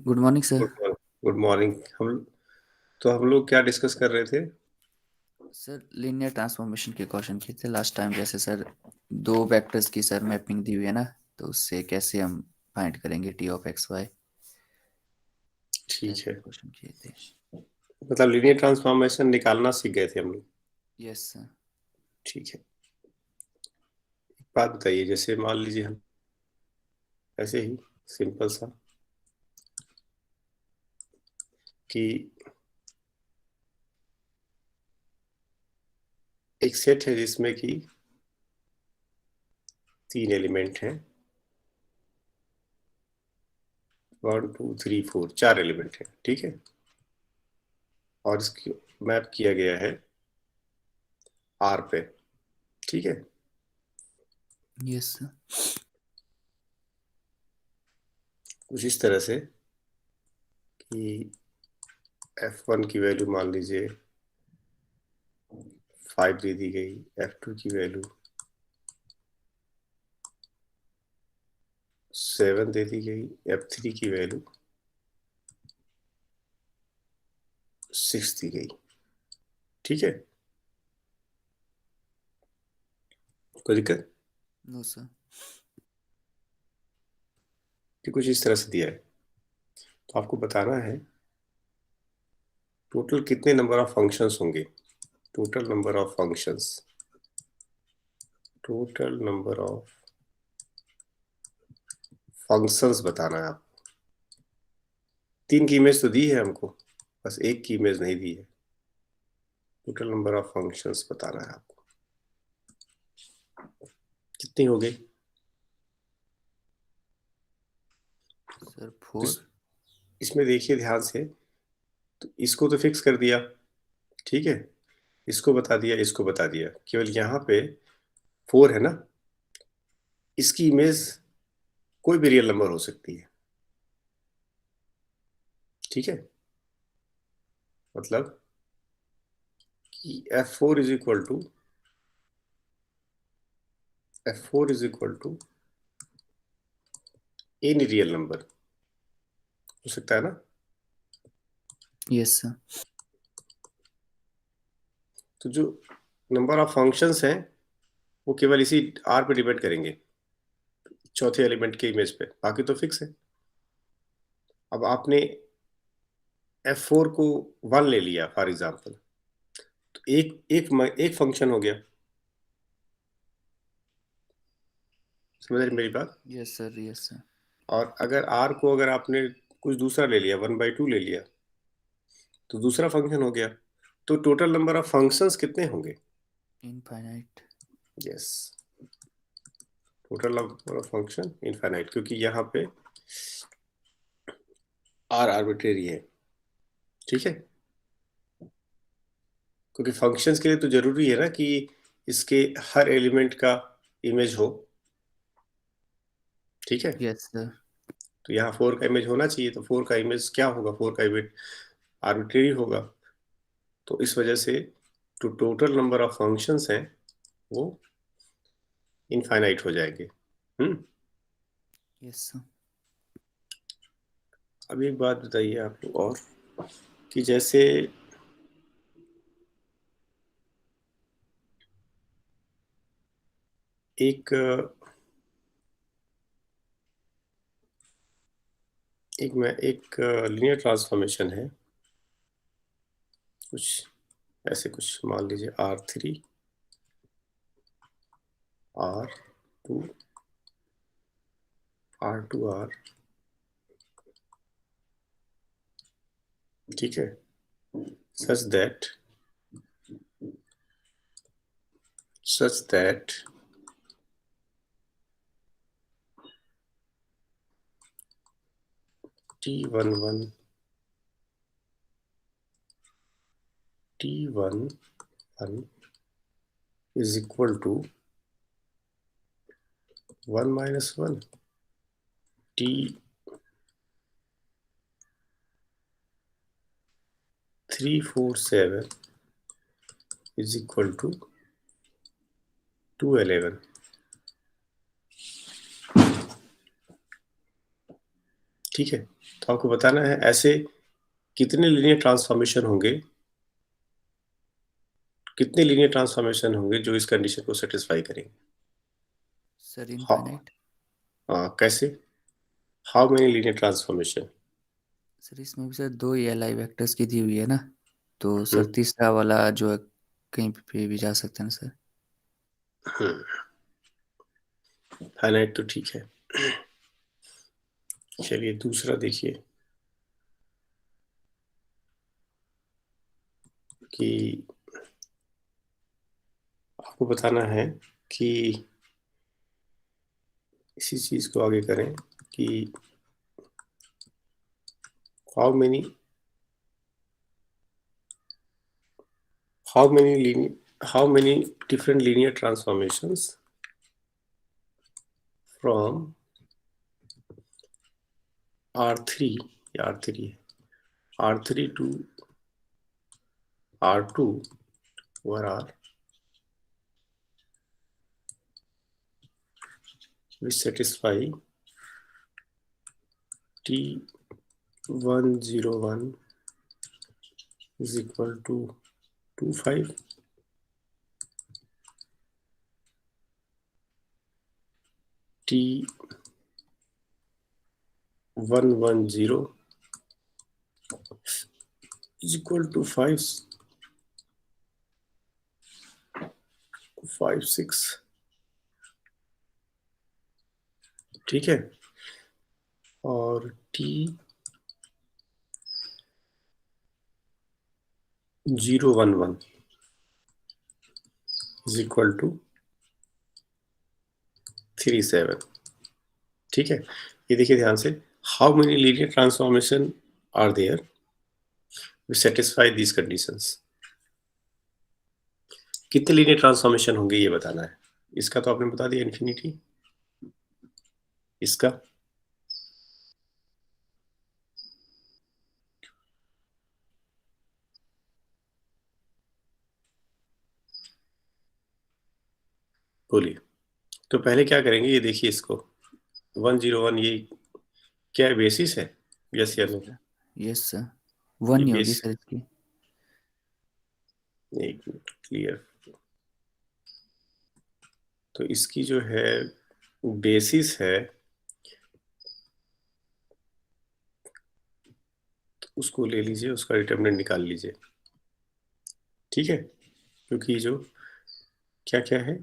Good morning sir. Good morning. हम लोग क्या डिस्कस कर रहे थे? सर लीनियर ट्रांसफॉर्मेशन के क्वेश्चन किए थे लास्ट टाइम, जैसे सर दो वेक्टर्स की सर मैपिंग दी हुई है ना, तो उससे कैसे हम फाइंड करेंगे टी ऑफ एक्स वाई, ठीक ऐसे है। क्वेश्चन किए थे। मतलब लीनियर ट्रांसफॉर्मेशन निकालना सीख गए थे हम लोग। Yes sir. ठीक है। एक बात बताइए, जैसे मान लीजिए हम ऐसे ही सिंपल सा कि एक सेट है जिसमें कि 3 एलिमेंट हैं। 1 2 3 4 4 एलिमेंट हैं, ठीक है। और इसकी मैप किया गया है आर पे, ठीक है। Yes sir. कुछ इस तरह से कि F1 की वैल्यू मान लीजिए 5 दे दी गई, F2 की वैल्यू 7 दे दी गई, F3 की वैल्यू 6 दी गई, ठीक है। कोई दिक्कत? No sir. कि कुछ इस तरह से दिया है, तो आपको बताना है टोटल कितने नंबर ऑफ फंक्शंस होंगे। Total number of functions, total number of functions बताना है आपको। 3 की इमेज तो दी है हमको, बस एक की इमेज नहीं दी है। टोटल नंबर ऑफ फंक्शंस बताना है आपको, कितनी हो गई। सर तो 4। इसमें देखिए ध्यान से, तो इसको तो फिक्स कर दिया, ठीक है। इसको बता दिया, इसको बता दिया, केवल यहाँ पे 4 है ना। इसकी इमेज कोई भी रियल नंबर हो सकती है, ठीक है। मतलब कि F4 is equal to any real number हो सकता है ना। Yes sir. तो जो नंबर ऑफ फंक्शंस हैं वो केवल इसी आर पे डिपेंड करेंगे, चौथे एलिमेंट के इमेज पे, बाकी तो फिक्स है। अब आपने F4 को 1 ले लिया फॉर एग्जांपल, तो एक फंक्शन हो गया। समझ रहे मेरी बात? Yes sir. Yes sir. और अगर R को अगर आपने कुछ दूसरा ले लिया, 1/2 ले लिया, तो दूसरा फंक्शन हो गया। तो टोटल नंबर ऑफ फंक्शंस कितने होंगे? Infinite. Yes, total number of function infinite, क्योंकि यहाँ पे R आर्बिट्रेरी है, ठीक है। क्योंकि फंक्शंस के लिए तो जरूरी है ना कि इसके हर एलिमेंट का इमेज हो, ठीक है। Yes sir. तो यहाँ 4 का इमेज होना चाहिए, तो 4 का इमेज क्या होगा? 4 का इमेज आर्बिट्रेरी होगा। तो इस वजह से जो टोटल नंबर ऑफ फंक्शंस हैं वो इनफाइनाइट हो जाएंगे। Yes sir. अब एक बात बताइए आप लोग और, कि जैसे एक एक लीनियर ट्रांसफॉर्मेशन है, कुछ ऐसे, कुछ मान लीजिए R3 R2 R2 R, ठीक है। Such that such that T11 T11 is equal to 1 - 1, T347 is equal to 211। ठीक है, तो आपको बताना है ऐसे कितने लीनियर ट्रांसफॉर्मेशन होंगे, कितने लीनियर ट्रांसफॉर्मेशन होंगे जो इस कंडीशन को सेटिस्फाई करेंगे। सर हाँ, इनफाइनाइट। हाँ कैसे, how many linear transformation. Sir इसमें भी सर दो ही एल आई वेक्टर्स की दी हुई है ना, तो सर हम्म तीसरा वाला जो है कहीं पे भी जा सकते हैं ना सर। फाइनाइट तो ठीक है। चलिए दूसरा देखिए कि आपको बताना है कि इसी चीज को आगे करें कि how many how many linear how many different linear transformations from R3 या R3 R3 to R2 over R which satisfy T101 is equal to 25, T110 is equal to 556। ठीक है, और T011 is equal to 37। ठीक है, ये देखिए ध्यान से, how many linear transformation are there satisfy these conditions. कितने लीनियर ट्रांसफॉर्मेशन होंगे ये बताना है। इसका तो आपने बता दिया इन्फिनिटी, इसका बोलिए। तो पहले क्या करेंगे, ये देखिए इसको 101, ये क्या है, बेसिस है, यस या yes no. Sir. Yes sir, one ये ही होगी बेस, सर इसकी। एक मिनट क्लियर। तो इसकी जो है बेसिस है, तो उसको ले लीजिए, उसका डिटर्मिनेंट निकाल लीजिए। ठीक है, क्योंकि जो क्या क्या है,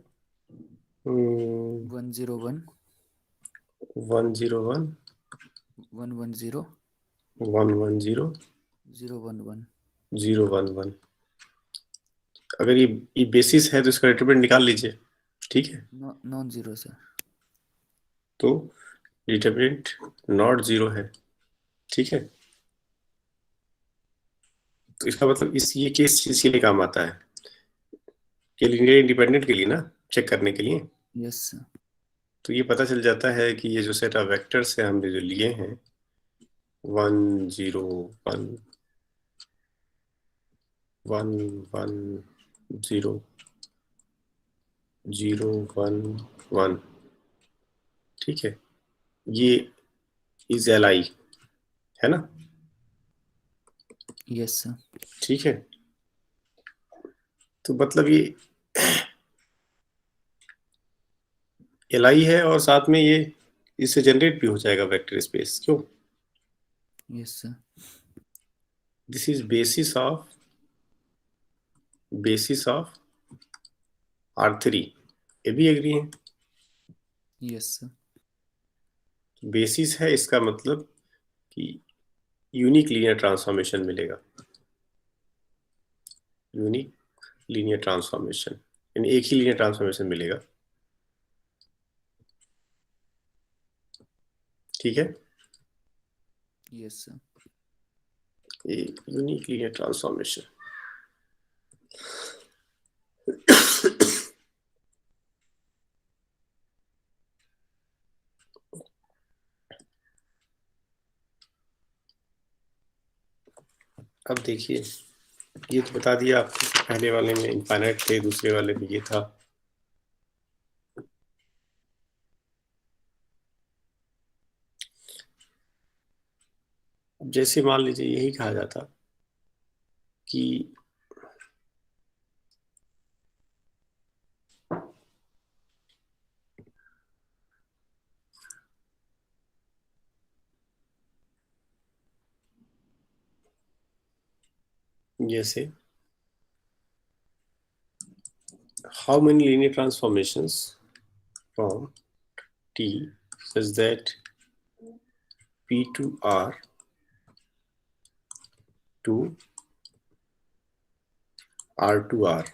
101, 101, 110, 110, 011। 011। अगर ये बेसिस है तो इसका डिटरमिनेंट निकाल लीजिए। ठीक है, नॉन जीरो सर। तो डिटरमिनेंट नॉट जीरो है। ठीक है, तो इसका मतलब इस ये केस चीज के लिए काम आता है कि लीनियर इंडिपेंडेंट के लिए ना, चेक करने के लिए। Yes sir. तो ये पता चल जाता है कि ये जो सेट ऑफ वेक्टर्स है हमने जो लिए हैं, 101, 110, 011, ठीक है, ये इज एल आई है ना। Yes sir. ठीक है, तो मतलब ये एल आई है और साथ में ये इससे जनरेट भी हो जाएगा वेक्टर स्पेस, क्यों। Yes sir. This is basis of R3, ये भी एग्री है। Yes sir. बेसिस है इसका मतलब कि यूनिक लीनियर ट्रांसफॉर्मेशन मिलेगा, यूनिक लीनियर ट्रांसफॉर्मेशन, यानी एक ही लीनियर ट्रांसफॉर्मेशन मिलेगा। ठीक है, यस सर। ये यूनिक लीनियर ट्रांसफॉर्मेशन। अब देखिए, ये तो बता दिया आपको, पहले वाले में इनफाइनाइट थे, दूसरे वाले में ये था। अब जैसे मान लीजिए यही कहा जाता कि जैसे how many linear transformations from T such that P to R to R to R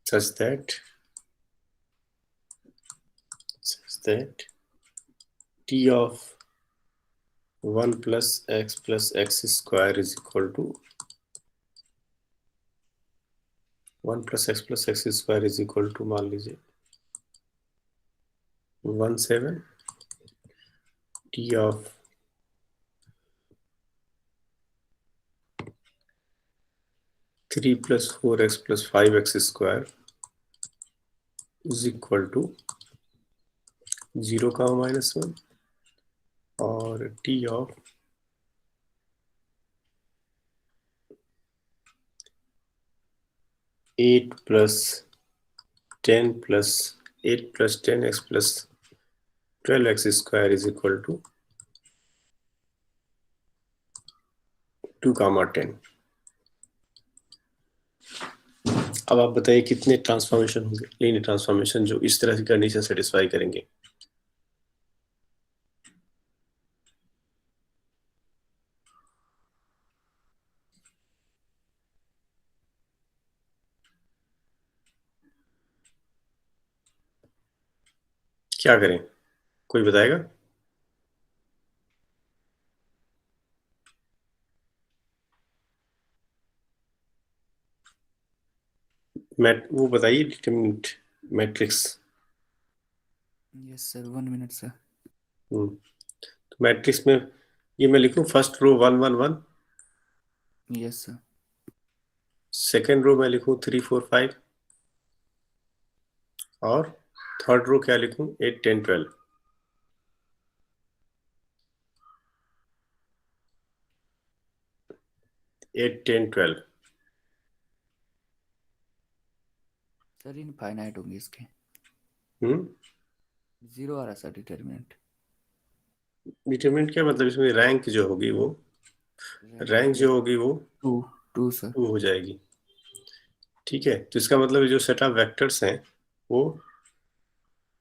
such that T of 1 plus x square is equal to 1 plus x square is equal to मान लीजिए 17 T of 3 plus 4x plus 5x square is equal to 0 का -1 और T of 8 plus 10 plus 8 plus 10x plus 12x square is equal to 2 कामा 10। अब आप बताइए कितने transformation होंगे linear transformation जो इस तरह की कंडीशन सेटिस्फाई करेंगे। क्या करें, कोई बताएगा? वो बताइए determinant matrix. Yes sir, 1 minute sir. तो मैट्रिक्स में ये मैं लिखूं first row 1 1 1, yes sir. Second row मैं लिखूं 3 4 5 और थर्ड रो क्या लिखूं 8 10 12। 8 10 12। सर इनफाइनाइट होंगे इसके। हम्म 0 आ रहा सर डिटर्मिनेंट। डिटरमिनेंट क्या मतलब, इसमें रैंक जो होगी वो रैंक रैंक जो होगी वो 2 2 सर। 2 हो जाएगी। ठीक है, तो इसका मतलब जो सेट ऑफ वेक्टर्स हैं वो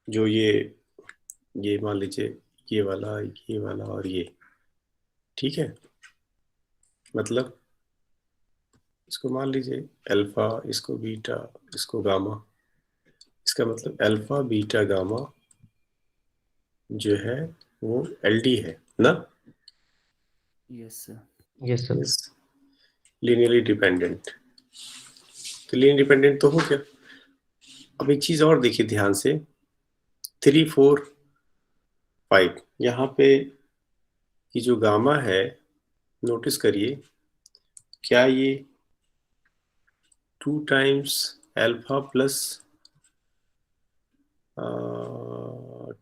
जो ये मान लीजिए ये वाला और ये, ठीक है, मतलब इसको मान लीजिए अल्फा, इसको बीटा, इसको गामा, इसका मतलब अल्फा बीटा गामा जो है वो एलडी है ना। Yes sir. Yes sir. इस लीनियरली डिपेंडेंट, तो लीनियर डिपेंडेंट तो हो गया। अब एक चीज और देखिए ध्यान से, 3 4 5 यहाँ पे ये जो गामा है, नोटिस करिए क्या ये 2 times alpha plus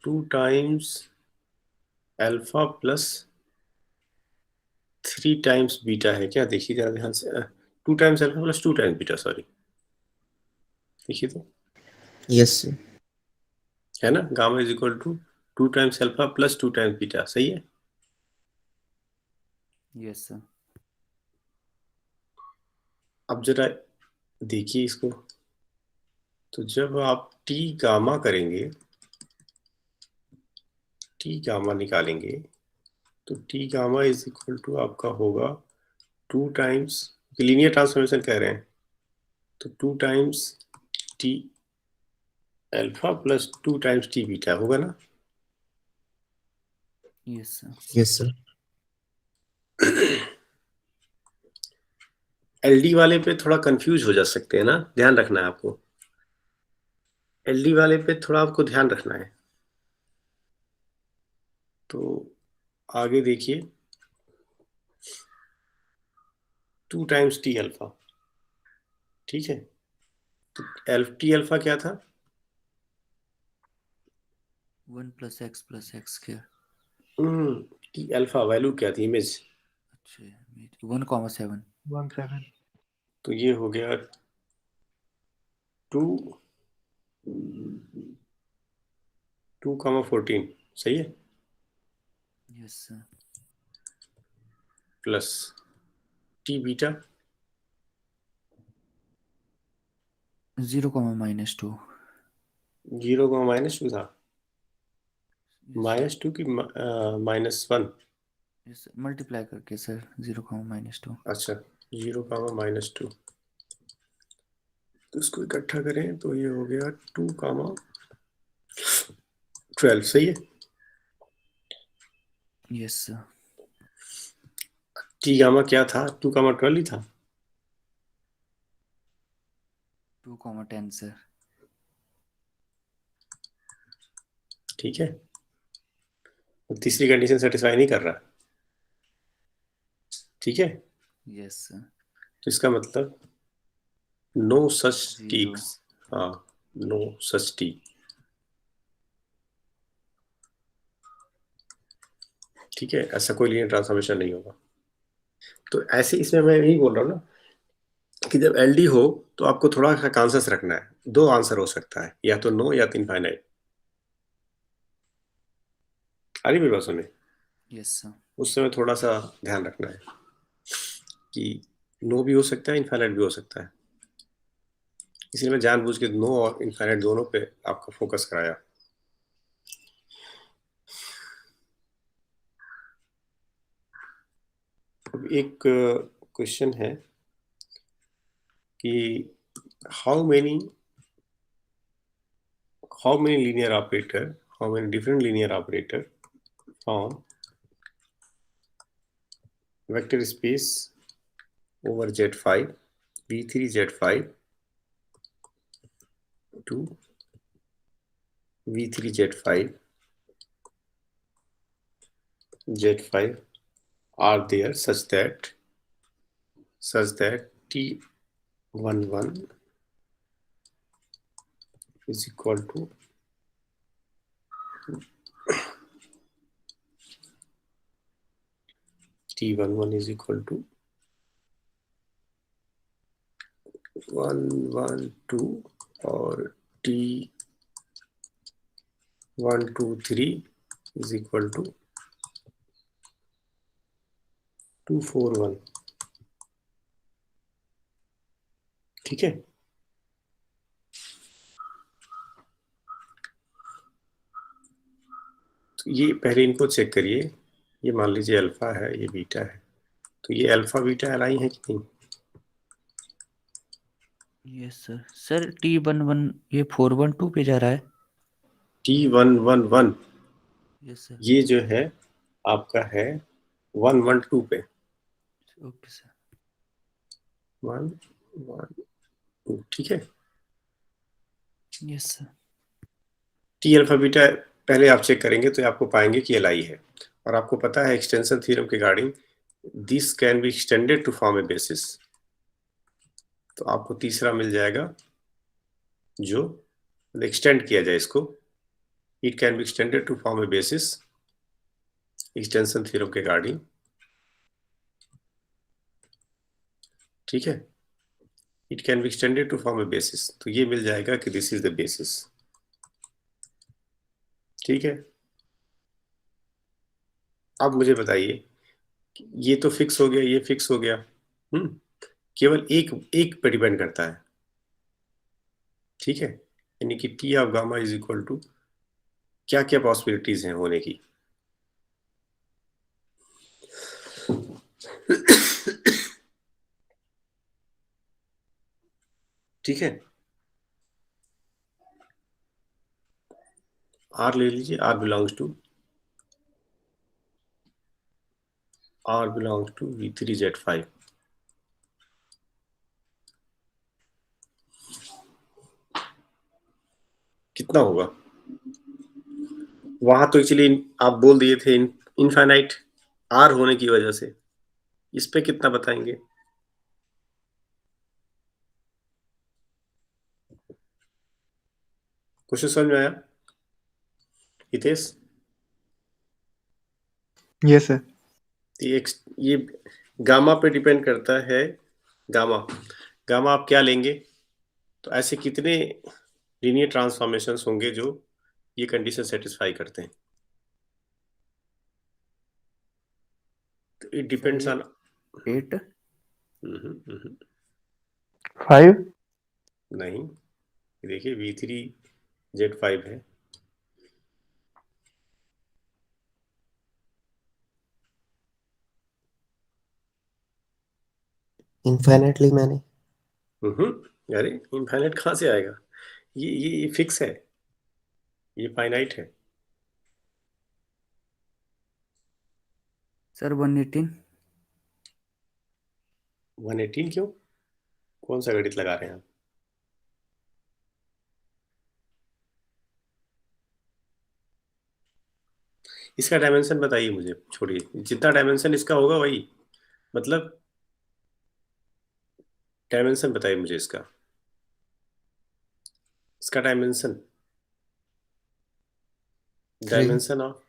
2 times alpha plus 3 times beta है क्या? देखिए जरा ध्यान से, 2 times alpha plus 2 times beta, sorry, देखिए तो, यस सर। है ना, gamma is equal to 2 times alpha plus 2 times beta, सही है। Yes sir. अब जरा देखिए इसको, तो जब आप टी गामा करेंगे, टी गामा निकालेंगे, तो T gamma is equal to आपका होगा 2 टाइम्स, लीनियर ट्रांसफॉर्मेशन कह रहे हैं, तो 2 times T alpha plus 2 times T beta होगा ना। Yes sir. Yes sir. LD वाले पे थोड़ा कंफ्यूज हो जा सकते हैं ना, ध्यान रखना है आपको, एलडी वाले पे थोड़ा आपको ध्यान रखना है। तो आगे देखिए 2 टाइम्स टी अल्फा, ठीक है, तो टी अल्फा क्या था? 1 + x + x स्क्वायर। की अल्फा वैल्यू क्या थी इमेज? अच्छा 1,7। 1 7 तो ये हो गया 2 2,14 सही है, yes sir. Plus T beta 0, zero का -2 था, यस सर। -2 की -1? यस मल्टीप्लाई करके सर 0, -2। अच्छा 0, -2, तो इसको इकट्ठा करें तो ये हो गया 2,12 सही है। Yes sir. टी गामा क्या था? 2,12 ही था। 2, 10 सर। ठीक है, तो तीसरी कंडीशन सेटिस्फाई नहीं कर रहा। ठीक है, यस सर। तो इसका मतलब नो सच 0। टीक्स। हाँ, नो सच टी। ठीक है, ऐसा कोई लीनियर ट्रांसफॉर्मेशन नहीं होगा। तो ऐसे इसमें मैं यही बोल रहा हूँ ना कि जब एलडी हो तो आपको थोड़ा सा कॉन्शियस रखना है। दो आंसर हो सकता है, या तो नो या तो इनफाइनाइट। आ रही मेरी बात सुने? Yes sir. उस समय थोड़ा सा ध्यान रखना है कि नो भी हो सकता है, इनफाइनाइट भी हो सकता है। इसलिए मैं जानबूझ के नो और इनफाइनाइट दोनों पे आपका फोकस कराया। अब एक क्वेश्चन है कि how many linear operator, how many different linear operator form vector space over Z5, V3 Z5 to V3 Z5 Z5 are there such that T11 is equal to T11 is equal to 1 1 2 और T1 2 3 is equal to 2 4 1। ठीक है, तो ये पहले इनको check करिए। ये मान लीजिए अल्फा है, ये बीटा है, तो ये अल्फा बीटा अलाइन है कि नहीं? Yes sir. सर T11 ये 412 पे जा रहा है। T111 यस सर। ये जो है आपका है 112 पे। Okay sir. 112 ठीक है। Yes sir. T alpha beta पहले आप चेक करेंगे तो आपको पाएंगे कि एल आई है, और आपको पता है एक्सटेंशन थ्योरम के regarding this can be extended to form a basis. तो आपको तीसरा मिल जाएगा जो एक्सटेंड किया जाए इसको, it can be extended to form a basis extension theorem के रिगार्डिंग। ठीक है, it can be extended to form a basis, तो ये मिल जाएगा कि दिस इज द बेसिस। ठीक है, अब मुझे बताइए, ये तो फिक्स हो गया, ये फिक्स हो गया। केवल एक एक पे डिपेंड करता है। ठीक है, यानी कि T of gamma is equal to क्या क्या पॉसिबिलिटीज हैं होने की। ठीक है, आर ले लीजिए, आर बिलोंग्स टू V3Z5। कितना होगा? वहां तो एक्चुअली आप बोल दिए थे इनफाइनाइट आर होने की वजह से। इस पे कितना बताएंगे? क्वेश्चन समझ में आया? हितेश, यस सर। ये गामा पे डिपेंड करता है। गामा गामा आप क्या लेंगे? तो ऐसे कितने लीनियर ट्रांसफॉर्मेशंस होंगे जो ये कंडीशन सेटिस्फाई करते हैं? तो इट डिपेंड्स ऑन 8। 5। नहीं, देखिए V3Z5 है। इनफाइनाइटली मैंने। अरे इनफाइनाइट कहाँ से आएगा? ये फिक्स है, ये फाइनाइट है। सर 118। 118 क्यों? कौन सा गणित लगा रहे हैं आप? इसका डायमेंशन बताइए मुझे, छोड़िए जितना डायमेंशन इसका होगा वही, मतलब डायमेंशन बताइए मुझे इसका डायमेंशन। 3। डायमेंशन ऑफ,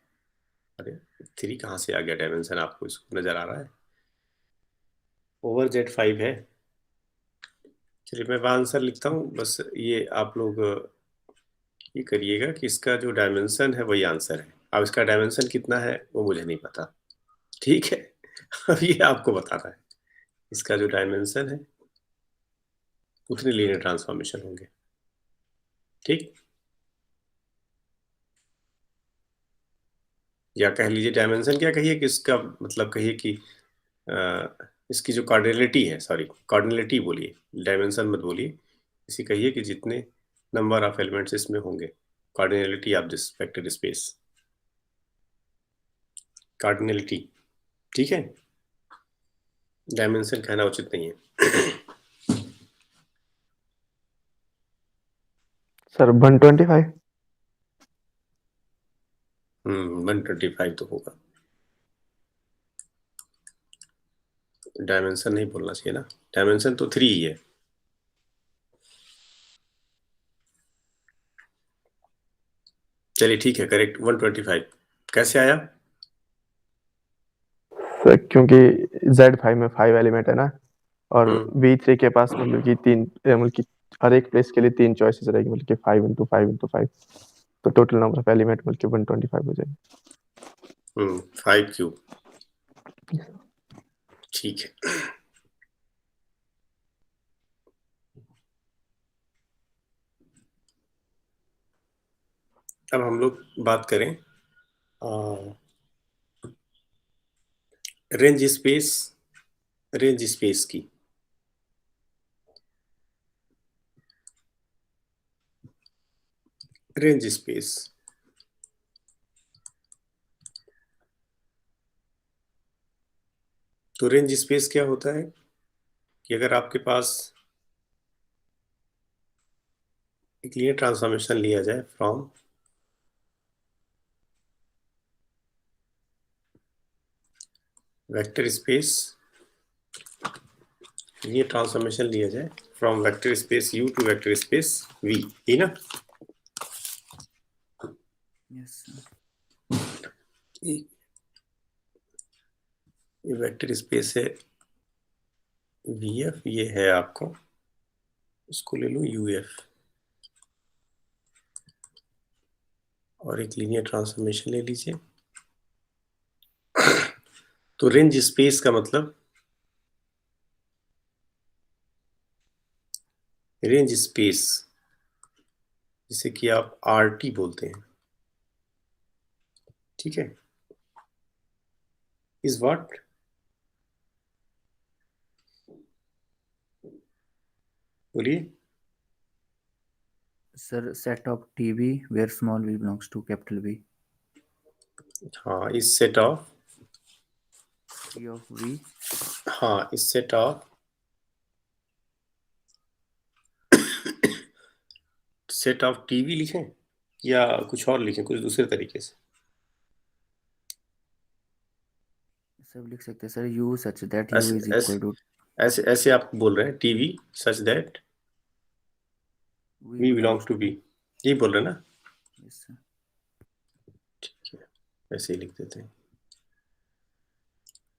अरे 3 कहाँ से आ गया डायमेंशन? आपको इसको नजर आ रहा है? ओवर Z5 है। चलिए मैं आंसर लिखता हूँ, बस ये आप लोग ये करिएगा कि इसका जो डायमेंशन है वही आंसर है। अब इसका डायमेंशन कितना है वो मुझे नहीं पता, ठीक है? अब ये आपको बताना है, इसका जो डायमेंशन है उतने लीनियर ट्रांसफॉर्मेशन होंगे, ठीक? या कह लीजिए डायमेंशन, क्या कहिए कि इसका मतलब कहिए कि इसकी जो कार्डिनलिटी है, सॉरी कार्डिनलिटी बोलिए, डायमेंशन मत बोलिए। इसी कहिए कि जितने नंबर ऑफ एलिमेंट्स इसमें होंगे, cardinality of this vector space, cardinality, ठीक है? डायमेंशन कहना उचित नहीं है। सर 125। 125 तो होगा, डायमेंशन नहीं बोलना चाहिए ना, डायमेंशन तो 3 ही है। चलिए ठीक है, करेक्ट 125। कैसे आया? सर क्योंकि Z5 में 5 एलिमेंट है ना, और V3 के पास मतलब कि मतलब कि हर एक प्लेस के लिए 3 चॉइसेस रहेगी, मतलब कि 5 × 5 × 5, तो टोटल नंबर ऑफ एलिमेंट मतलब कि 125 हो जाएगी। 5 क्यूब, ठीक है। अब हम लोग बात करें रेंज स्पेस की। रेंज स्पेस, तो रेंज स्पेस क्या होता है कि अगर आपके पास एक लीनियर ट्रांसफॉर्मेशन लिया जाए from vector space, linear transformation लिया जाए from vector space U to vector space V, ही ना? यस सर। ये वेक्टर स्पेस है VF, ये है आपको, इसको ले लूं UF, और एक लीनियर ट्रांसफॉर्मेशन ले लीजिए। तो रेंज स्पेस का मतलब, रेंज स्पेस जिसे कि आप RT बोलते हैं, ठीक है, इज व्हाट? बोलिए। Sir set of T V where small v belongs to capital V। हाँ, इस set of, T of V। हाँ इस set of, set of T V लिखें या कुछ और लिखें, कुछ दूसरे तरीके से? सब लिख सकते हैं sir, U such that U ऐसे इज ऐसे इक्वल टू ऐसे ऐसे आप बोल रहे हैं, T V such that V V belongs belongs to to B, V। यही बोल रहे हैं ना? Yes sir. ऐसे ही लिख देते हैं,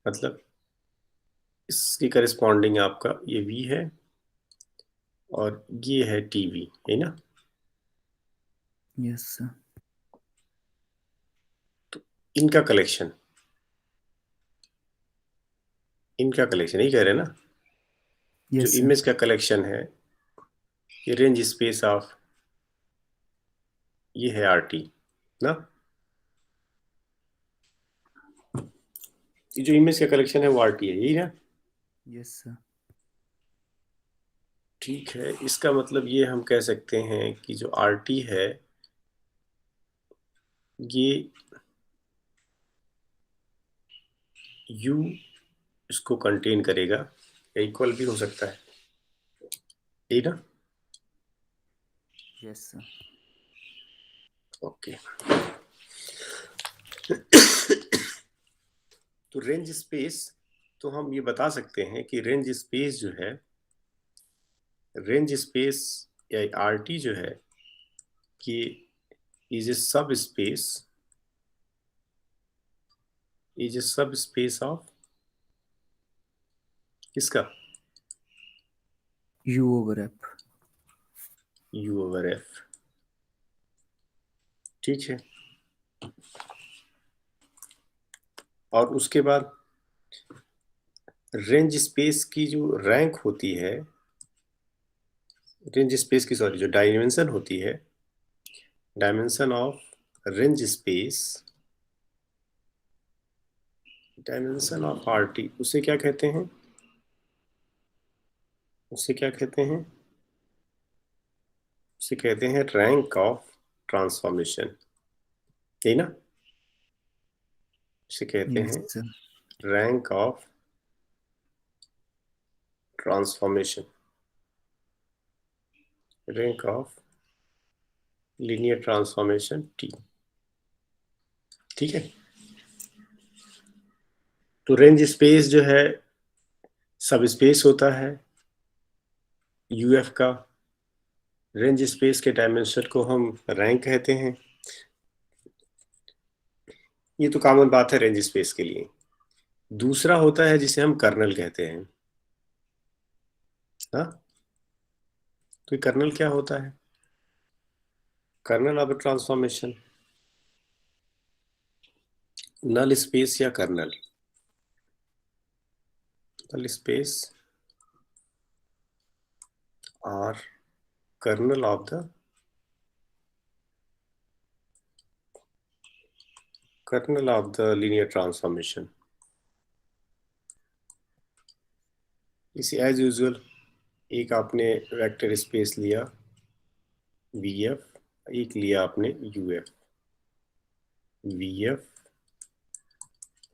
मतलब इसकी करस्पॉन्डिंग आपका ये V है और ये है TV, है ना। Yes sir. इनका कलेक्शन यही कह रहे हैं ना, जो यस सर। इमेज का कलेक्शन है, ये रेंज स्पेस ऑफ, ये है RT ना, ये जो इमेज का कलेक्शन है वो RT है, यही ना। Yes sir. ठीक है, इसका मतलब ये हम कह सकते हैं कि जो RT है ये U इसको कंटेन करेगा, या इक्वल भी हो सकता है, यही ना। Yes sir. ओके। तो रेंज स्पेस, तो हम ये बता सकते हैं कि रेंज स्पेस जो है, रेंज स्पेस या RT जो है, कि इज ए सब स्पेस ऑफ किसका, U over F। U over F। ठीक है, और उसके बाद रेंज स्पेस की जो रैंक होती है, रेंज स्पेस की सॉरी जो डायमेंशन होती है, dimension of range space, dimension of RT, उसे क्या कहते हैं, उसे क्या कहते हैं, उसे कहते हैं रैंक ऑफ ट्रांसफॉर्मेशन, यही ना। इसे कहते यस हैं sir. Rank of transformation, rank of linear transformation T। ठीक है, तो रेंज स्पेस जो है सब स्पेस होता है UF का, रेंज स्पेस के डायमेंशन को हम रैंक कहते हैं, ये तो कॉमन बात है रेंज स्पेस के लिए। दूसरा होता है जिसे हम कर्नल कहते हैं, हाँ। तो कर्नल क्या होता है, kernel of transformation, null space या कर्नल, नल स्पेस और kernel of the linear transformation. इसे एज यूजुअल एक आपने वेक्टर स्पेस लिया VF, एक लिया आपने UF, VF,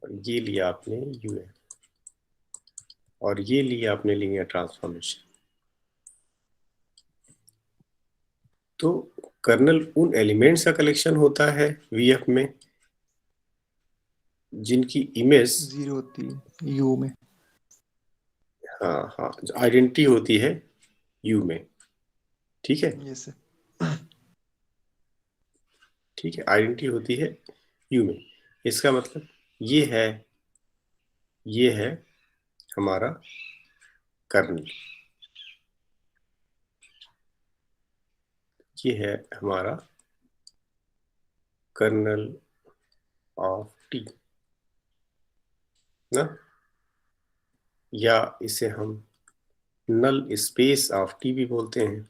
और ये लिया आपने UF, और ये लिया आपने लीनियर ट्रांसफॉर्मेशन। तो कर्नल उन एलिमेंट्स का कलेक्शन होता है VF में जिनकी इमेज 0 होती है U में। हाँ हाँ, जो आइडेंटिटी होती है U में, ठीक है। Yes sir. ठीक है, आइडेंटिटी होती है U में, इसका मतलब ये है हमारा कर्नल, ये है हमारा कर्नल ऑफ T ना, या इसे हम नल स्पेस ऑफ T भी बोलते हैं।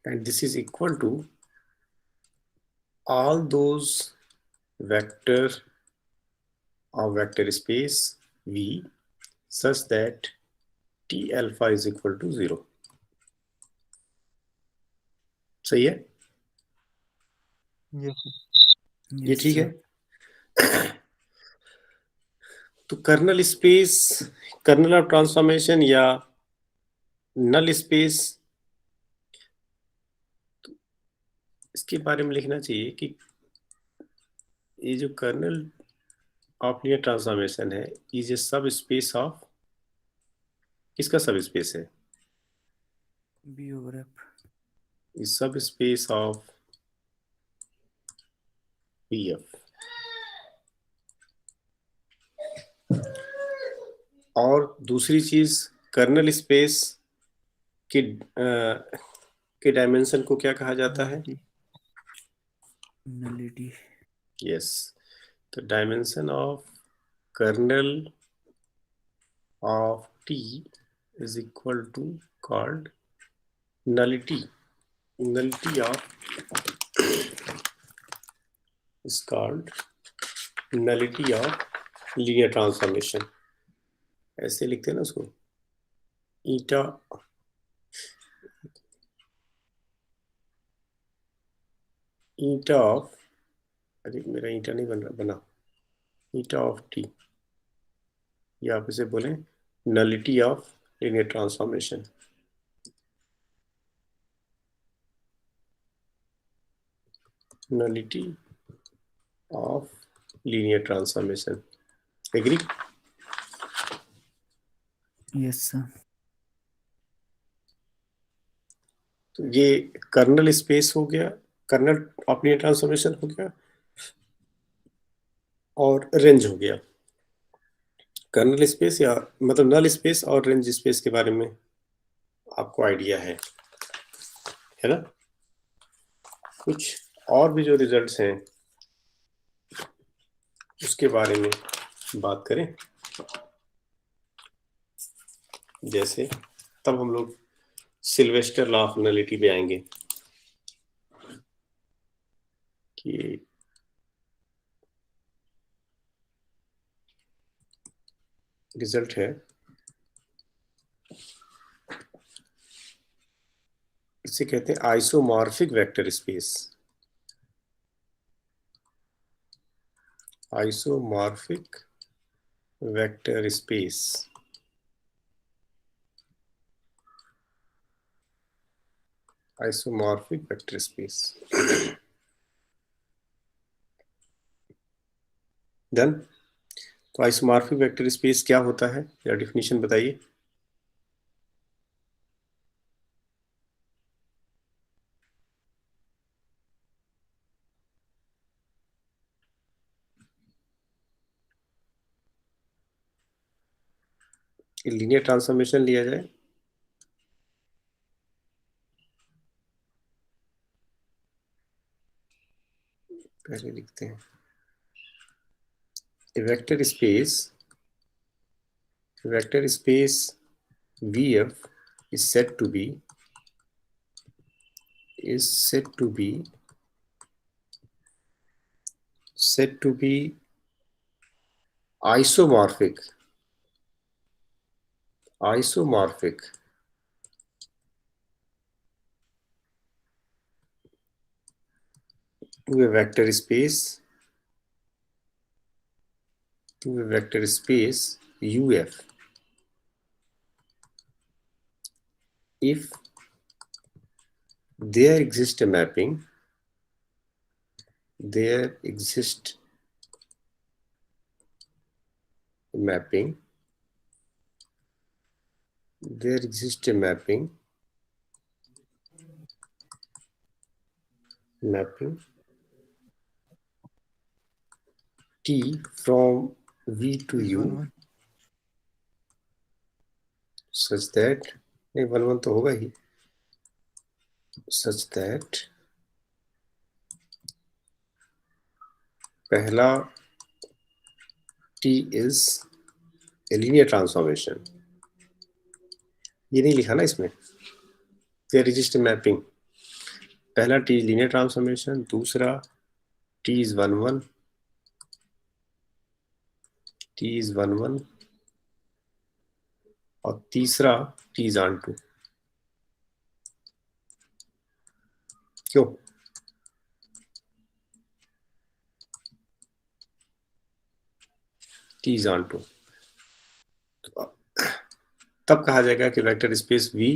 And this is equal to all those vector of vector space V such that T alpha is equal to 0। सही है, यस सर। ये यस ठीक है। सर। तो kernel space, kernel of transformation या नल स्पेस, इसके बारे में लिखना चाहिए कि ये जो कर्नल ऑफ लीनियर ट्रांसफॉर्मेशन है इज ए सब स्पेस ऑफ, किसका सब स्पेस है, B over F। इज सब स्पेस ऑफ VF। और दूसरी चीज, कर्नल स्पेस के डायमेंशन को क्या कहा जाता है? नलिटी। यस, तो dimension of kernel of T is equal to called nullity. Nullity of is called nullity of linear transformation. ऐसे लिखते हैं ना उसको, ईटा ईटा ऑफ, अरे मेरा ईटा नहीं बना ईटा ऑफ टी, या आप इसे बोलें nullity of linear transformation. Nullity of linear transformation, agree? Yes sir. तो ये कर्नल स्पेस हो गया, कर्नल ऑफ लीनियर ट्रांसफॉर्मेशन हो गया, और रेंज हो गया। कर्नल स्पेस या मतलब नल स्पेस और रेंज स्पेस के बारे में आपको आइडिया है ना? कुछ और भी जो रिजल्ट्स हैं उसके बारे में बात करें, जैसे तब हम लोग सिल्वेस्टर लॉ ऑफ नलिटी पे आएंगे कि रिजल्ट है, इसे कहते हैं isomorphic vector space. Isomorphic vector space isomorphic vector space done. तो आइसोमॉर्फिक वेक्टर स्पेस क्या होता है, या डिफिनीशन बताइए। लीनियर ट्रांसफॉर्मेशन लिया जाए, पहले लिखते हैं vector space VF is said to be isomorphic to a vector space UF if there exists a mapping T from V to U such that, नहीं 1 1 तो होगा ही, such that पहला T is a linear transformation। ये नहीं लिखा ना इसमें, there exists a mapping। पहला T linear transformation, दूसरा T is 1 1, और तीसरा T is on 2। क्यों? T is on 2, तब कहा जाएगा कि वेक्टर स्पेस V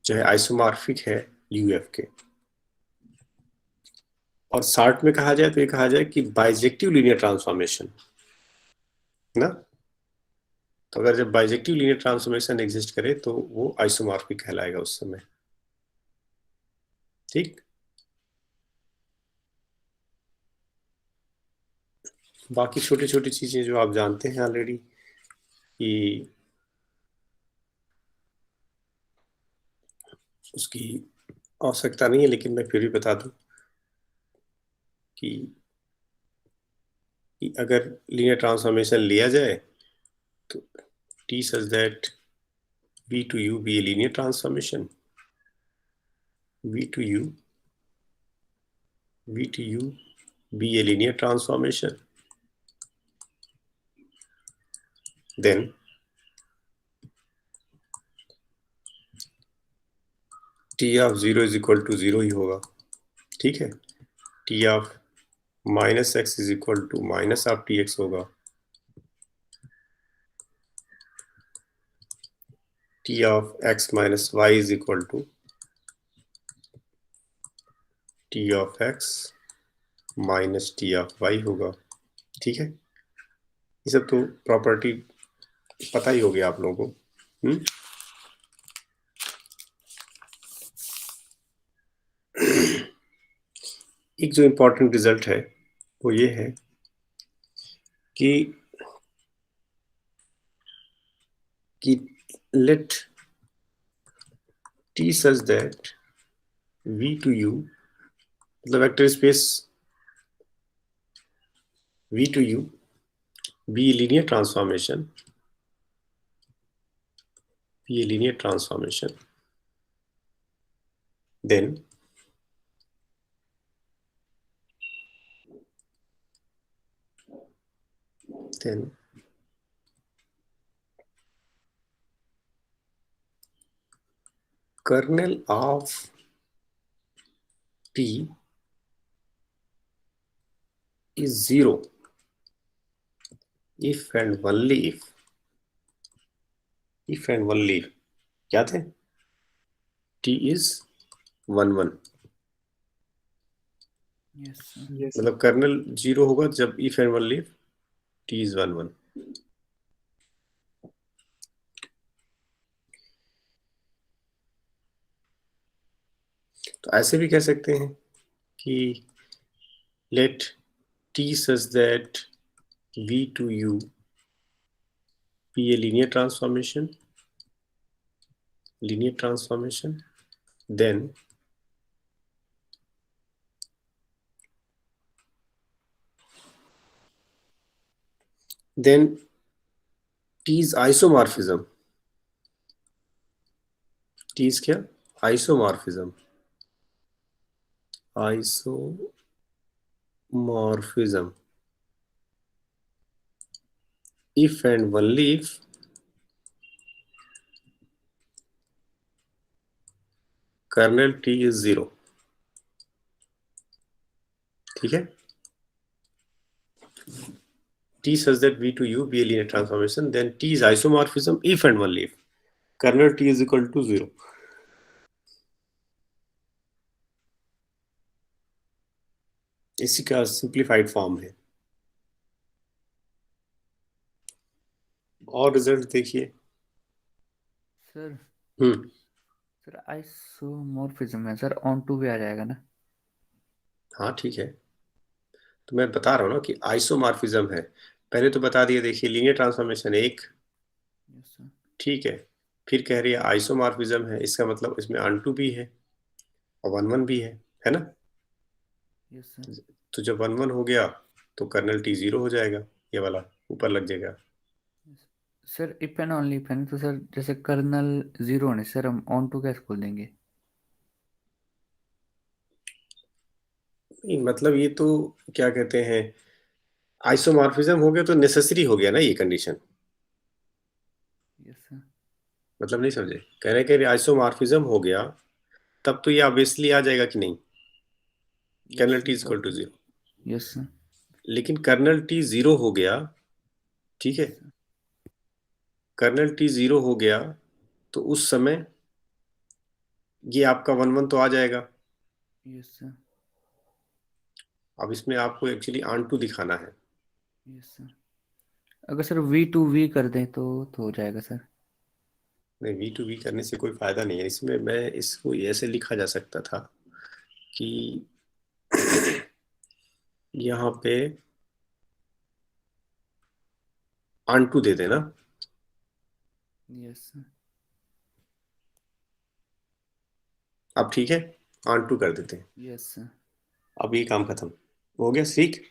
जो है आइसोमॉर्फिक है UF के। और शॉर्ट में कहा जाए तो ये कहा जाए कि बाइजेक्टिव लीनियर ट्रांसफॉर्मेशन ना। तो अगर जब बाइजेक्टिव लीनियर ट्रांसफॉर्मेशन एग्जिस्ट करे तो वो आइसोमॉर्फिक कहलाएगा उस समय, ठीक। बाकी छोटी छोटी चीजें जो आप जानते हैं ऑलरेडी कि उसकी आवश्यकता नहीं है, लेकिन मैं फिर भी बता दूं कि अगर लीनियर ट्रांसफॉर्मेशन लिया जाए तो T such that v to u be a linear transformation, v to u be a linear transformation, then t of 0 is equal to 0 ही होगा, ठीक है। t of minus x is equal to minus of tx होगा, t of x minus y is equal to t of x minus t of y होगा, ठीक है। ये सब तो प्रॉपर्टी पता ही होगी आप लोगों को। एक जो इम्पोर्टेंट रिजल्ट है वो ये है कि let t such that v to u, मतलब vector space v to u be a linear transformation, then kernel of p is 0 if and only if क्या थे, t is 1 1, yes sir. Yes. मतलब colonel 0 होगा जब if and only if t is 1 1। तो ऐसे भी कह सकते हैं कि let t such that v to u be a linear transformation, then t is isomorphism, t is क्या, isomorphism if and only if kernel t is 0, ठीक है। t such that v to u be a linear transformation, then t is isomorphism if and only if kernel t is equal to 0। इसी का simplified form है। और result देखिए। Sir हम्म sir isomorphism है sir, on to भी आ जाएगा ना? हाँ ठीक है, तो मैं बता रहा हूँ ना कि आइसोमॉर्फिज्म है। पहले तो बता दिया, देखिए लीनियर ट्रांसफॉर्मेशन एक, यस सर। ठीक है। फिर कह रही है आइसोमॉर्फिज्म है, इसका मतलब इसमें ऑन भी है और 1 1 भी है ना। Yes sir. तो जब 1 1 हो गया तो कर्नल t 0 हो जाएगा, ये वाला ऊपर लग जाएगा। Sir if and only if है ना, तो सर जैसे कर्नल 0 होने सर हम ऑन टू कैसे खोल देंगे? नहीं, मतलब ये तो क्या कहते हैं, आइसोमॉर्फिज्म हो गया तो नेसेसरी हो गया ना ये कंडीशन, यस सर। मतलब नहीं समझे, कह रहे कि आइसोमॉर्फिज्म हो गया तब तो ये ऑब्वियसली आ जाएगा कि नहीं, kernel t equal to 0। Yes sir. लेकिन कर्नल t 0 हो गया, ठीक है, कर्नल t 0 हो गया तो उस समय ये आपका 1 1 तो आ जाएगा। Yes sir. अब इसमें आपको एक्चुअली ऑन टू दिखाना है। Yes sir. अगर सर वी टू वी कर दें तो हो जाएगा सर? नहीं, वी टू वी करने से कोई फायदा नहीं है। इसमें मैं इसको ऐसे लिखा जा सकता था कि यहाँ पे ऑन टू दे देना। Yes sir. अब ठीक है, ऑन टू कर देते हैं। Yes sir. अब ये काम खत्म हो गया, ठीक।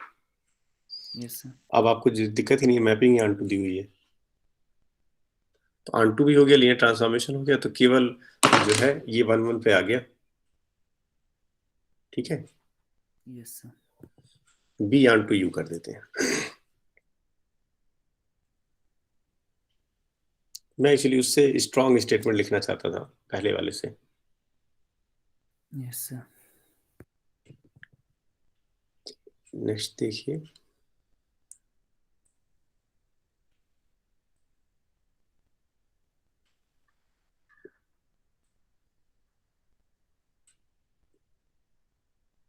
Yes sir. अब आपको दिक्कत ही नहीं है, मैपिंग ही ऑन टू दी हुई है। तो ऑन टू भी हो गया, लीनियर ट्रांसफॉर्मेशन हो गया, तो केवल जो है ये 1 1 पे आ गया, ठीक है। Yes sir. B onto U कर देते हैं। मैं एक्चुअली उससे स्ट्रॉन्ग स्टेटमेंट लिखना चाहता था पहले वाले से। Yes sir. नेक्स्ट देखिए,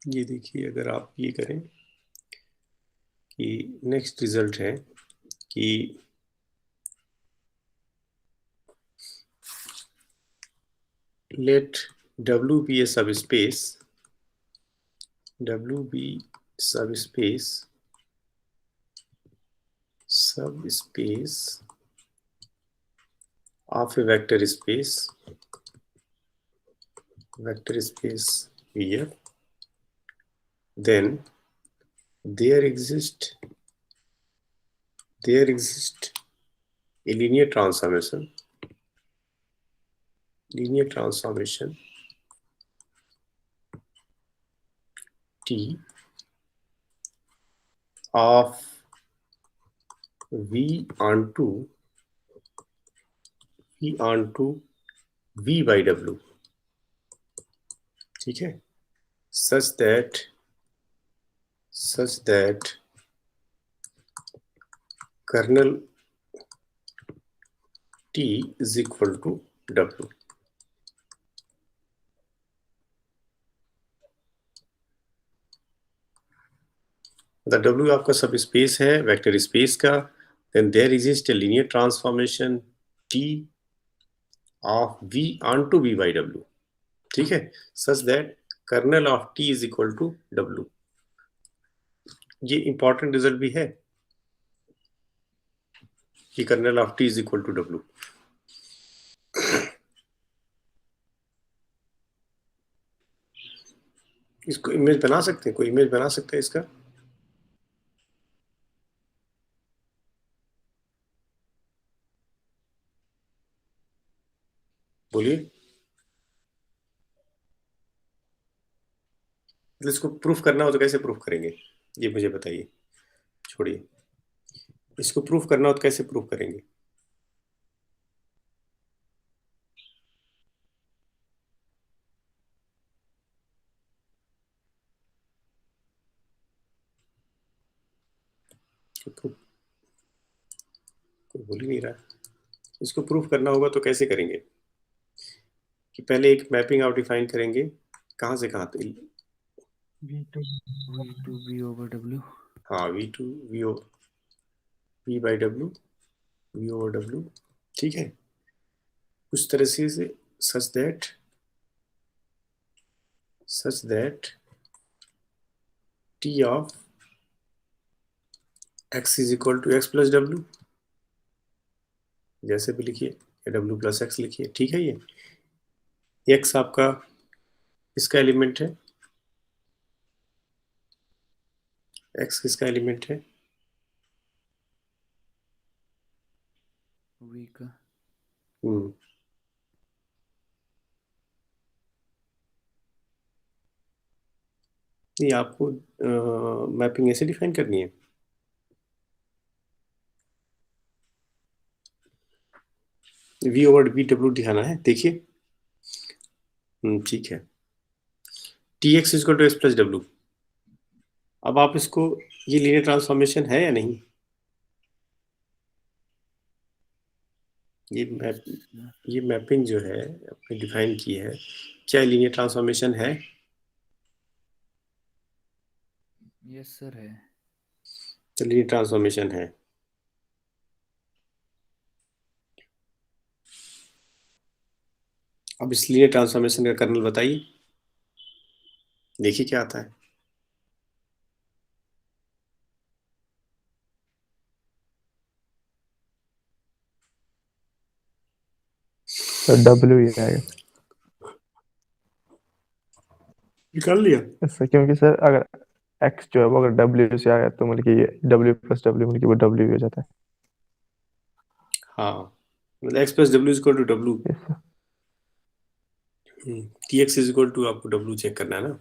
ये देखिए, अगर आप ये करें कि नेक्स्ट रिजल्ट है कि let W be a subspace, W be subspace of a vector space VF, then there exists a linear transformation T of V onto V by W, ठीक है, such that kernel T is equal to W। The W आपका subspace है vector space का, then there exist a linear transformation T of V onto V by W, ठीक है, such that kernel of T is equal to W। ये important result भी है कि kernel of T is equal to W। इसको image बना सकते हैं, कोई इमेज बना सकता है इसका? बोलिए। इसको प्रूफ करना हो तो कैसे प्रूफ करेंगे, ये मुझे बताइए। छोड़िए, इसको प्रूफ करना हो तो कैसे प्रूफ करेंगे? कोई बोल ही नहीं रहा। इसको प्रूफ करना होगा तो कैसे करेंगे कि पहले एक मैपिंग आप डिफाइन करेंगे, कहाँ से कहाँ तक? V over W। हाँ, V by W, V over W, ठीक है। उस तरह से such that T of X is equal to X plus W, जैसे भी लिखिए, या W प्लस X लिखिए, ठीक है। ये X आपका इसका एलिमेंट है, X किसका एलिमेंट है? V का। हम्म, नहीं, आपको मैपिंग ऐसे डिफाइन करनी है। V ओवर V W दिखाना है, देखिए। ठीक है, TX is equal to X plus W। अब आप इसको, ये लीनियर ट्रांसफॉर्मेशन है या नहीं? ये मैपिंग जो है आपने डिफाइन की है, क्या लीनियर ट्रांसफॉर्मेशन है? यस सर है। तो लीनियर ट्रांसफॉर्मेशन है। अब इस लीनियर ट्रांसफॉर्मेशन का कर्नल बताइए, देखिए क्या आता है। तो डब्ल्यू ही आएगा निकाल लिया। ऐसा, क्योंकि सर अगर एक्स जो है वो अगर डब्ल्यू से आया तो मतलब कि ये डब्ल्यू प्लस डब्ल्यू मतलब कि वो डब्ल्यू हो जाता है। हाँ, मतलब X plus W is equal to W. Yes sir. T X is equal to आपको डब्ल्यू चेक करना है ना।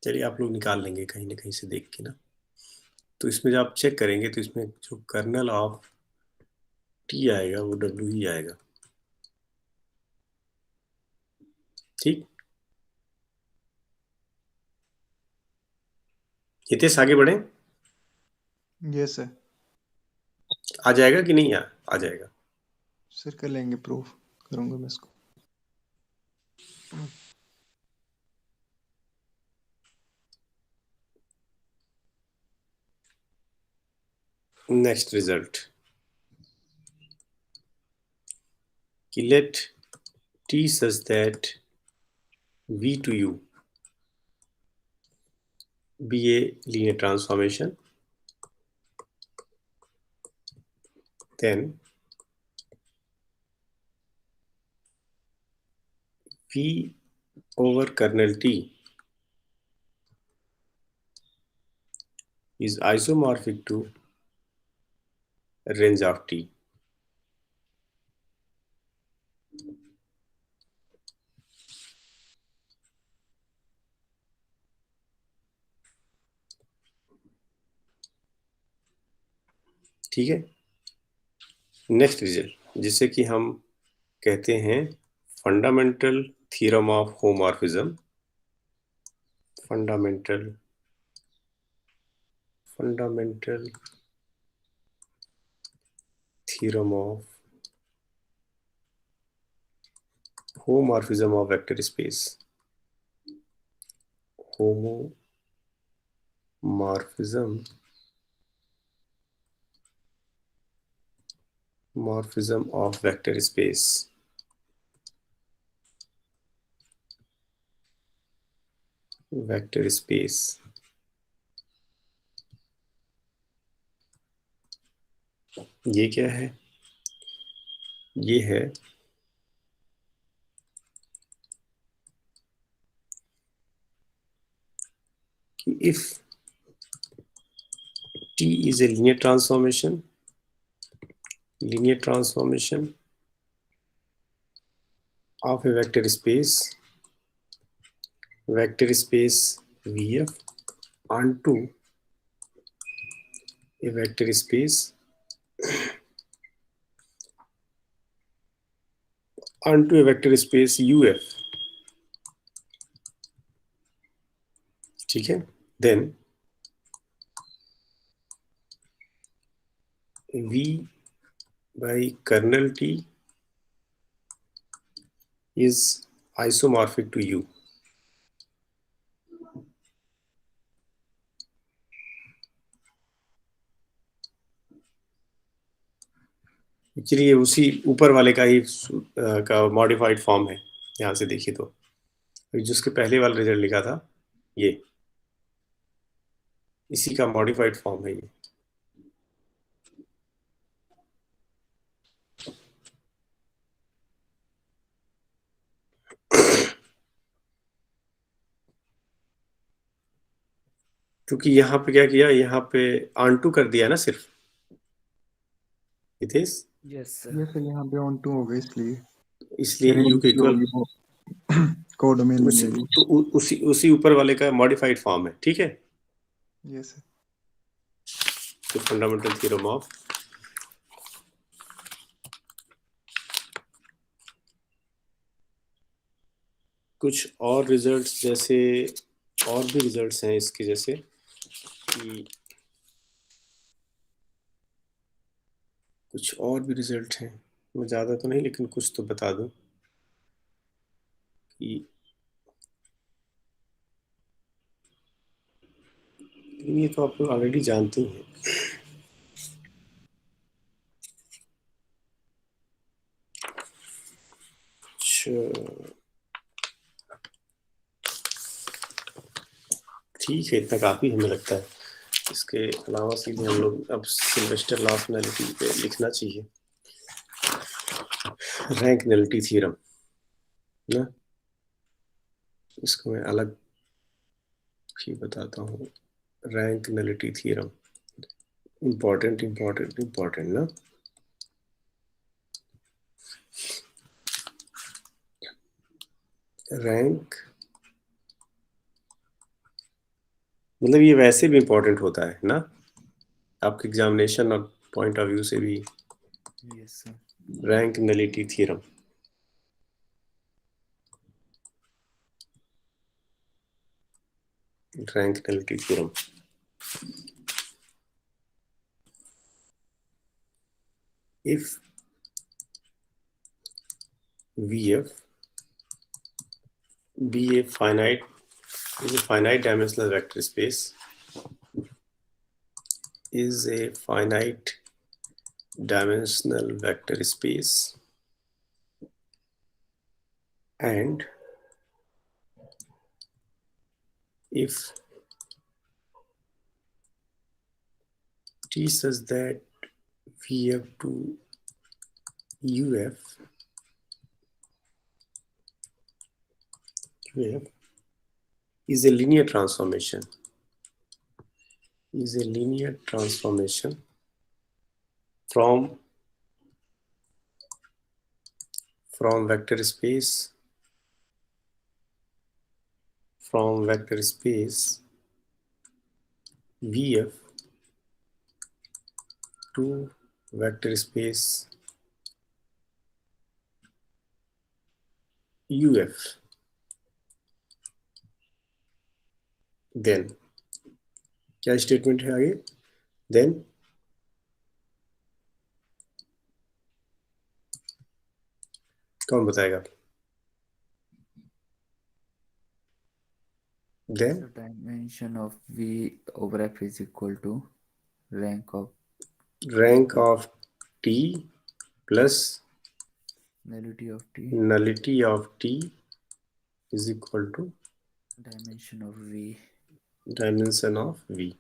चलिए आप लोग निकाल लेंगे कहीं ना कहीं से देख के ना। तो इसमें जब आप चेक करेंगे तो इसमें जो कर्नल ऑफ टी आएगा वो डब्ल्यू ही आएगा। ठीक, हितेश आगे बढ़े। Yes sir. आ जाएगा कि नहीं? आ जाएगा। सर कर लेंगे, प्रूफ करूंगा मैं इसको। नेक्स्ट रिजल्ट कि let T such that v to u be a linear transformation, then v over kernel t is isomorphic to range of t. ठीक है। नेक्स्ट रिजल्ट जिसे कि हम कहते हैं fundamental theorem of homomorphism. Fundamental theorem of homomorphism of vector space. Homomorphism of vector space. Vector space ये क्या है? ये है कि if T is a linear transformation of a vector space VF onto a vector space UF, ठीक है, then V by kernel T is isomorphic to U. Actually ये उसी ऊपर वाले का ही का मॉडिफाइड फॉर्म है। यहाँ से देखिए तो जिसके पहले वाला रिजल्ट लिखा था ये इसी का मॉडिफाइड फॉर्म है ये। क्योंकि यहाँ पे क्या किया, यहाँ पे ऑन2 कर दिया ना सिर्फ हितेश। यस ये सर यहाँ पे ऑन टू हो गए इसलिए यू के इक्वल कोडोमेन बन जाएगी। तो उसी ऊपर वाले का मॉडिफाइड फॉर्म है। ठीक है, यस सर। तो फंडामेंटल थ्योरम ऑफ कुछ और रिजल्ट्स जैसे और भी रिजल्ट्स हैं इसके, जैसे कि कुछ और भी रिजल्ट हैं, मैं ज़्यादा तो नहीं लेकिन कुछ तो बता दूं कि ये तो आप लोग ऑलरेडी जानते हैं। ठीक है, इतना काफ़ी हमें लगता है। इसके अलावा सीधे हम लोग अब सिल्वेस्टर लॉ ऑफ नलिटी पे लिखना चाहिए। रैंक नलिटी थ्योरम ना, इसको मैं अलग ही बताता हूँ। Rank nullity theorem important important important ना। रैंक मतलब ये वैसे भी इम्पोर्टेंट होता है ना, आपके एग्जामिनेशन और पॉइंट ऑफ व्यू से भी। Yes sir. Rank nullity theorem, rank nullity theorem. If VF be a finite dimensional vector space, is a finite dimensional vector space, and if T such that VF to UF is a linear transformation, from vector space VF to vector space UF, then क्या statement है आगे? Then कौन बताएगा? Then So dimension of V over F is equal to rank of rank of T plus nullity of T nullity of T is equal to dimension of V. dimension of V.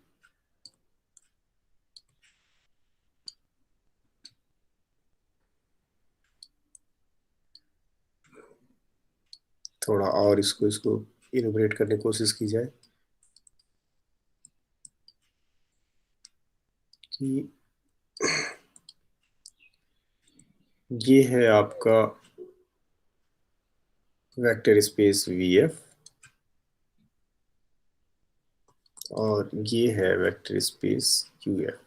थोड़ा और इसको innovate करने की कोशिश की जाए कि ये है आपका वेक्टर स्पेस VF और ये है वेक्टर स्पेस UF।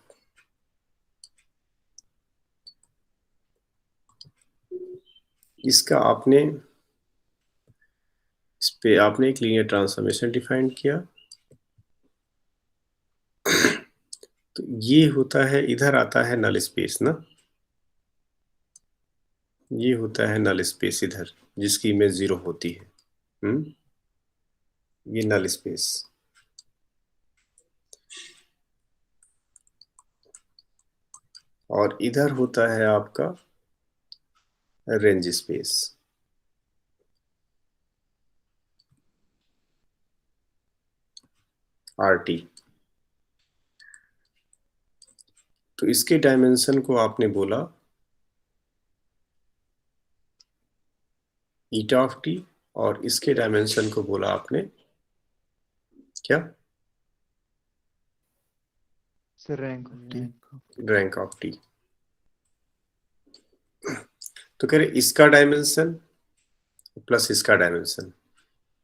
इसका आपने एक लीनियर ट्रांसफॉर्मेशन डिफाइन किया, तो ये होता है, इधर आता है नल स्पेस ना, ये होता है नल स्पेस इधर, जिसकी इमेज 0 होती है। ये नल स्पेस, और इधर होता है आपका रेंज स्पेस। RT। तो इसके डायमेंशन को आपने बोला ईटा ऑफ टी, और इसके डायमेंशन को बोला आपने क्या? Sir rank of T. Rank of T. तो कह रहे इसका डायमेंशन प्लस इसका डायमेंशन,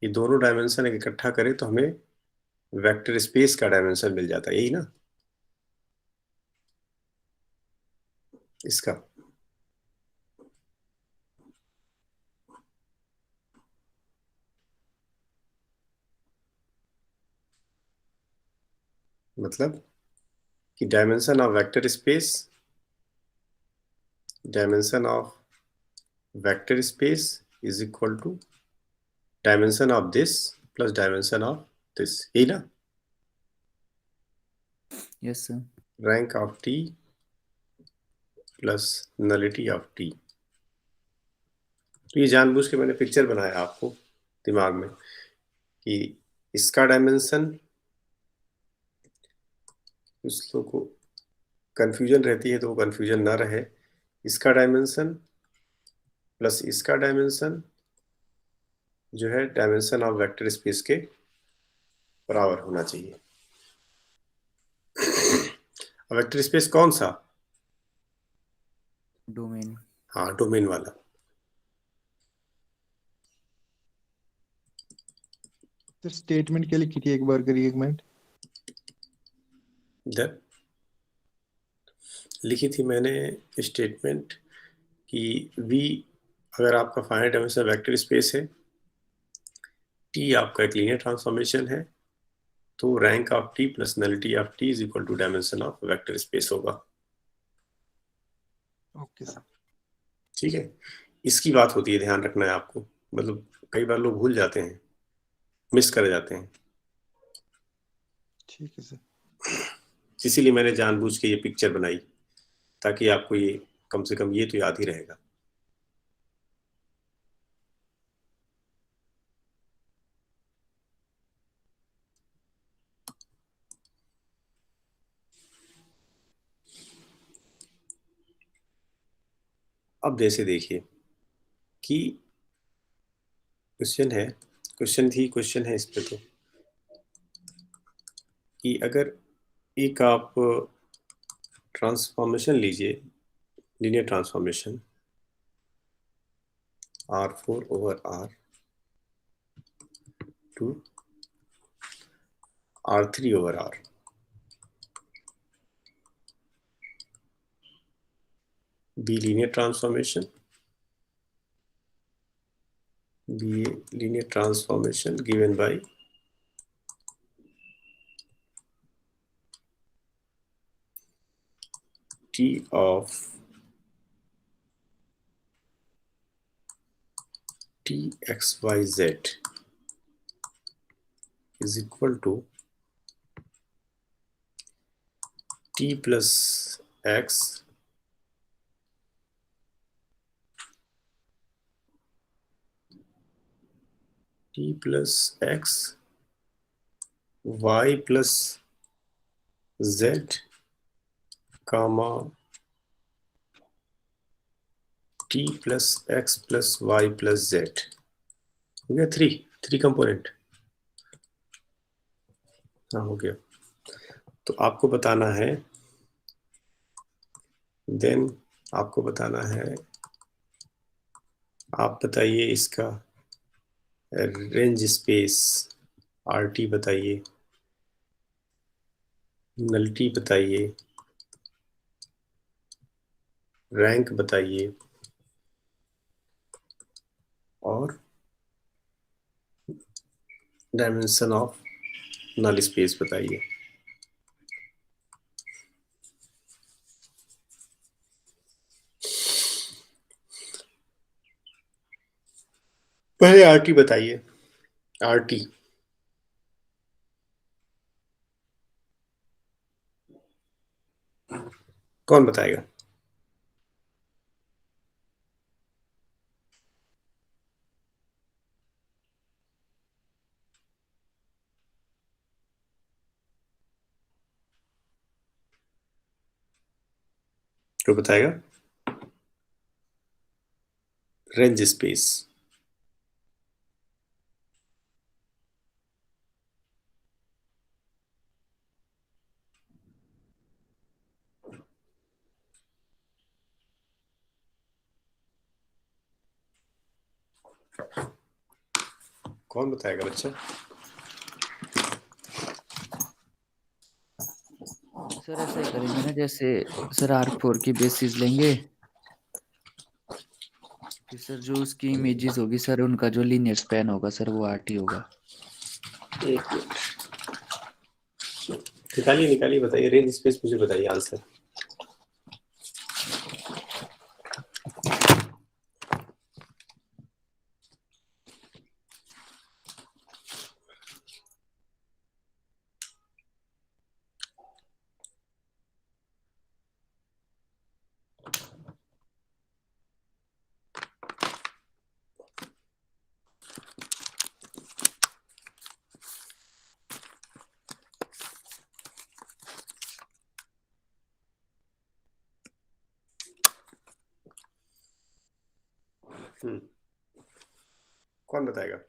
ये दोनों डायमेंशन इकट्ठा करें तो हमें वेक्टर स्पेस का डायमेंशन मिल जाता है, यही ना इसका। मतलब कि dimension of vector space is equal to dimension of this plus dimension of this, यही ना। Yes sir. Rank of T plus nullity of T. तो ये जानबूझ के मैंने पिक्चर बनाया आपको दिमाग में कि इसका डायमेंशन, कुछ लोगों को कंफ्यूजन रहती है तो वो कंफ्यूजन ना रहे, इसका डायमेंशन प्लस इसका डायमेंशन जो है डायमेंशन ऑफ वेक्टर स्पेस के बराबर होना चाहिए। वेक्टर स्पेस कौन सा? डोमेन। हाँ, डोमेन वाला। सर स्टेटमेंट क्या लिखी थी, एक बार करिए, एक मिनट। इधर लिखी थी मैंने स्टेटमेंट कि वी, अगर आपका फाइनाइट डायमेंशन वेक्टर स्पेस है, टी आपका एक लीनियर ट्रांसफॉर्मेशन है, तो rank of T plus nullity of T is equal to dimension of vector space होगा। Okay sir. ठीक है, इसकी बात होती है, ध्यान रखना है आपको। मतलब कई बार लोग भूल जाते हैं, मिस कर जाते हैं, ठीक है सर। इसीलिए मैंने जानबूझ के ये पिक्चर बनाई, ताकि आपको ये कम से कम ये तो याद ही रहेगा। अब जैसे देखिए कि क्वेश्चन है इस पे, तो कि अगर एक आप ट्रांसफॉर्मेशन लीजिए, linear transformation R4 over R to R3 over R, B linear transformation given by T of Txyz is equal to T plus X Y plus Z comma T plus X plus Y plus Z। हो गया three component. हाँ, हो गया। तो आपको बताना है, then आपको बताना है, आप बताइए इसका रेंज स्पेस RT बताइए, नलिटी बताइए, रैंक बताइए, और डायमेंशन ऑफ नल स्पेस बताइए। पहले RT बताइए, RT कौन बताएगा? तो बताएगा रेंज स्पेस। कौन बताएगा बच्चा? सर ऐसा ही करेंगे ना, जैसे सर R4 की बेसिस लेंगे, फिर सर जो उसकी इमेजेस होगी सर, उनका जो लीनियर स्पैन होगा सर वो RT होगा। एक मिनट, निकालिए बताइए रेंज स्पेस, मुझे बताइए आंसर। कौन बताएगा?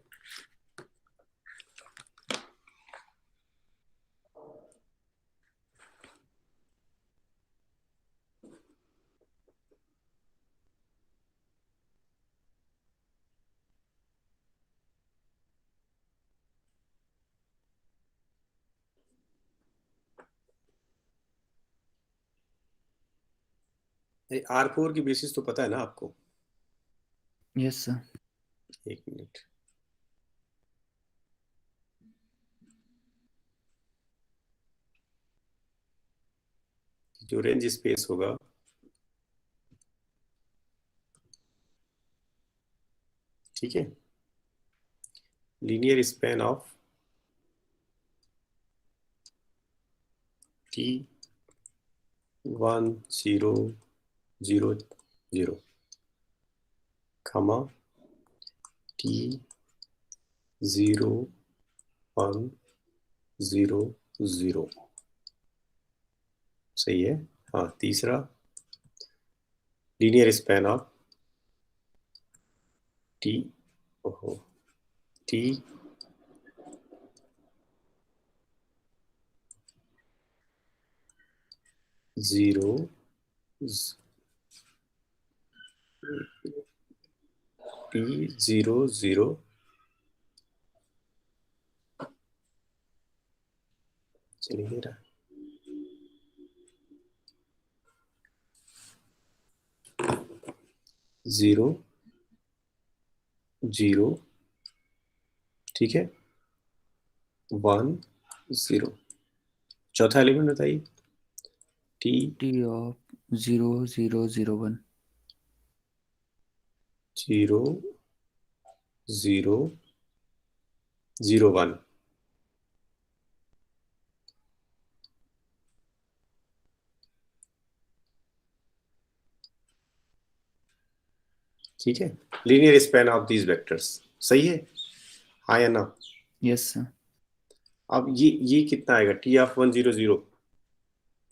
R4 की बेसिस तो पता है ना आपको? Yes sir. एक मिनट, जो रेंज स्पेस होगा ठीक है, linear span of T1000 comma T0100, सही है। हाँ, तीसरा linear span of T T 0 T00 चल नहीं रहा, 0 0, ठीक है, 1 0। चौथा एलिमेंट बताइए। T T of 0001। 0 0 0 1, ठीक है, linear span of these vectors, सही है, हाँ या ना? Yes sir. अब ये कितना आएगा? T ऑफ 100,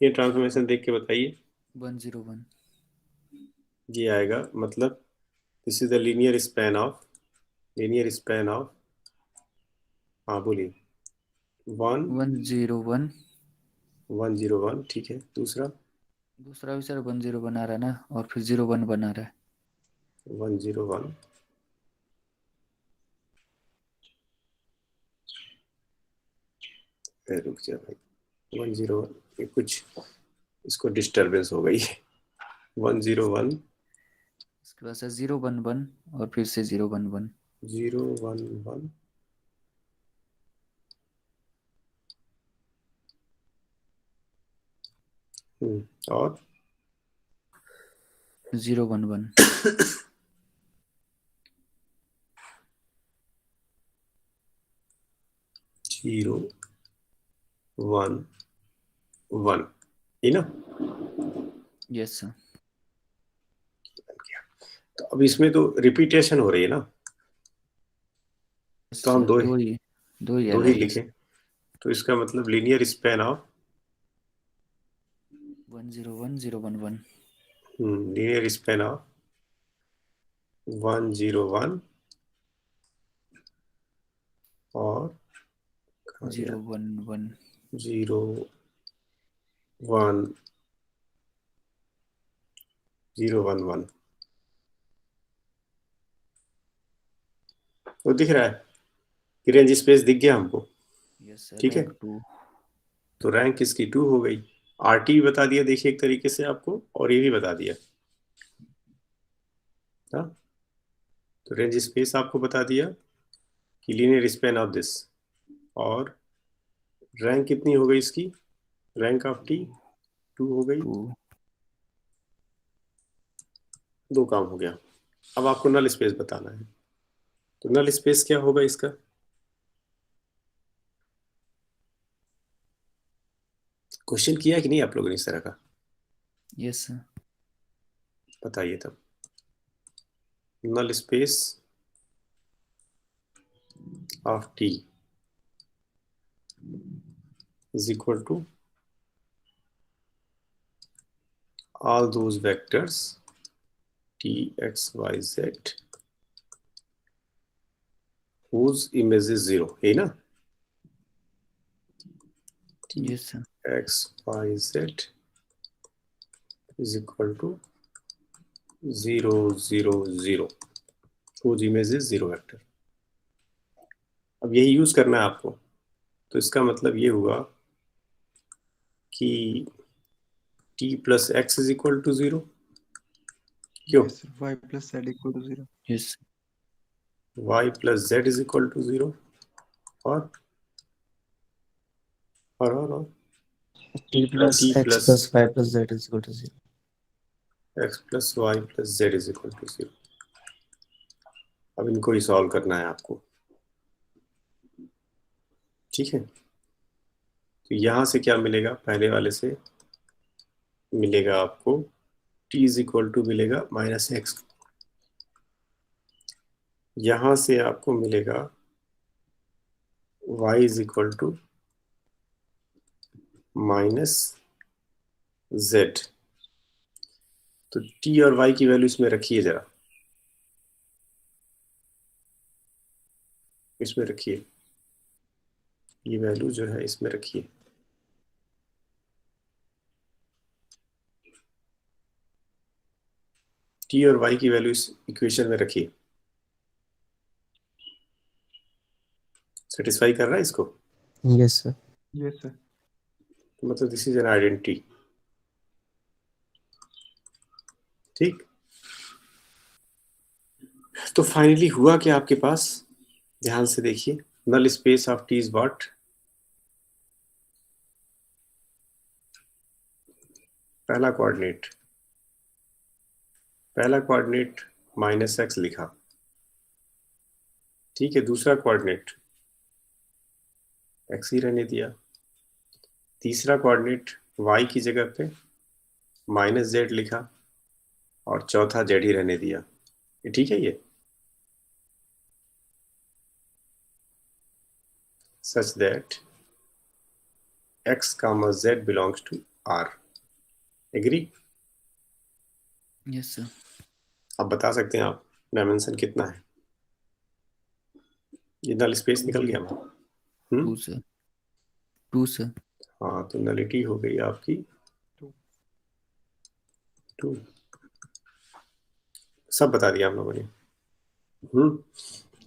ये ट्रांसफॉर्मेशन देख के बताइए। 101। ये आएगा, मतलब this is the linear span of हाँ बोलिए, 101। 101, ठीक है। दूसरा दूसरा भी सर 101 आ रहा है ना, और फिर 01 बना रहा है। 101, रुक जा भाई, 101, ये कुछ इसको डिस्टरबेंस हो गई। 101 इसके बाद सर 011 और फिर से 011। 011, और 011। 011, ये ना? Yes sir. तो अब इसमें तो रिपीटेशन हो रही है ना, तो हम सर दो ही दो ही अलग है। लिखें, तो इसका मतलब linear span of 101 011। Linear span of 101 और 011। 01011, वो दिख रहा है कि रेंज स्पेस दिख गया हमको, यस सर। ठीक है। रैंक 2। तो रैंक इसकी 2 हो गई। RT भी बता दिया, देखिए एक तरीके से आपको, और ये भी बता दिया, हाँ। तो रेंज स्पेस आपको बता दिया कि लीनियर स्पैन ऑफ दिस, और रैंक कितनी हो गई इसकी? रैंक ऑफ T 2 हो गई। 2। दो काम हो गया। अब आपको नल स्पेस बताना है, तो नल स्पेस क्या होगा इसका? क्वेश्चन किया कि नहीं आप लोगों ने इस तरह का? Yes sir. बताइए तब। Null space of T is equal to all those vectors T, X, Y, Z whose image is 0, है ना? Yes sir, x y z is equal to 0 0 0, whose image is 0 vector. अब यही use करना है आपको। तो इसका मतलब ये हुआ कि t plus x is equal to 0, क्यों? Yes, sir. Y plus Z equal to 0. Yes y plus z is equal to 0, और t plus t x plus plus y plus z is equal to 0. x plus y plus z is equal to 0। अब इनको ही solve करना है आपको, ठीक है? तो यहां से क्या मिलेगा? पहले वाले से मिलेगा आपको t इज इक्वल टू मिलेगा -x, यहां से आपको मिलेगा y is equal to -z। तो t और y की वैल्यू इसमें रखिए, जरा इसमें रखिए, ये वैल्यू जो है इसमें रखिए। t और y की वैल्यू इस इक्वेशन में रखिए। सेटिस्फाई कर रहा है इसको? Yes, sir. Yes, sir. तो मतलब दिस इज एन आइडेंटिटी, ठीक? तो फाइनली हुआ क्या आपके पास? ध्यान से देखिए, null space of T is what? पहला कोऑर्डिनेट -x लिखा, ठीक है? दूसरा कोऑर्डिनेट x ही रहने दिया। तीसरा कोऑर्डिनेट y की जगह पे -z लिखा, और चौथा z ही रहने दिया। ये ठीक है? ये such that x, z belongs to R। Agree? Yes sir, अब बता सकते हैं आप डायमेंशन कितना है? ये नल स्पेस निकल गया हमारा। 2 सर, 2 सर, हाँ, तो नलिटी हो गई आपकी 2। सब बता दिया हम लोगों ने।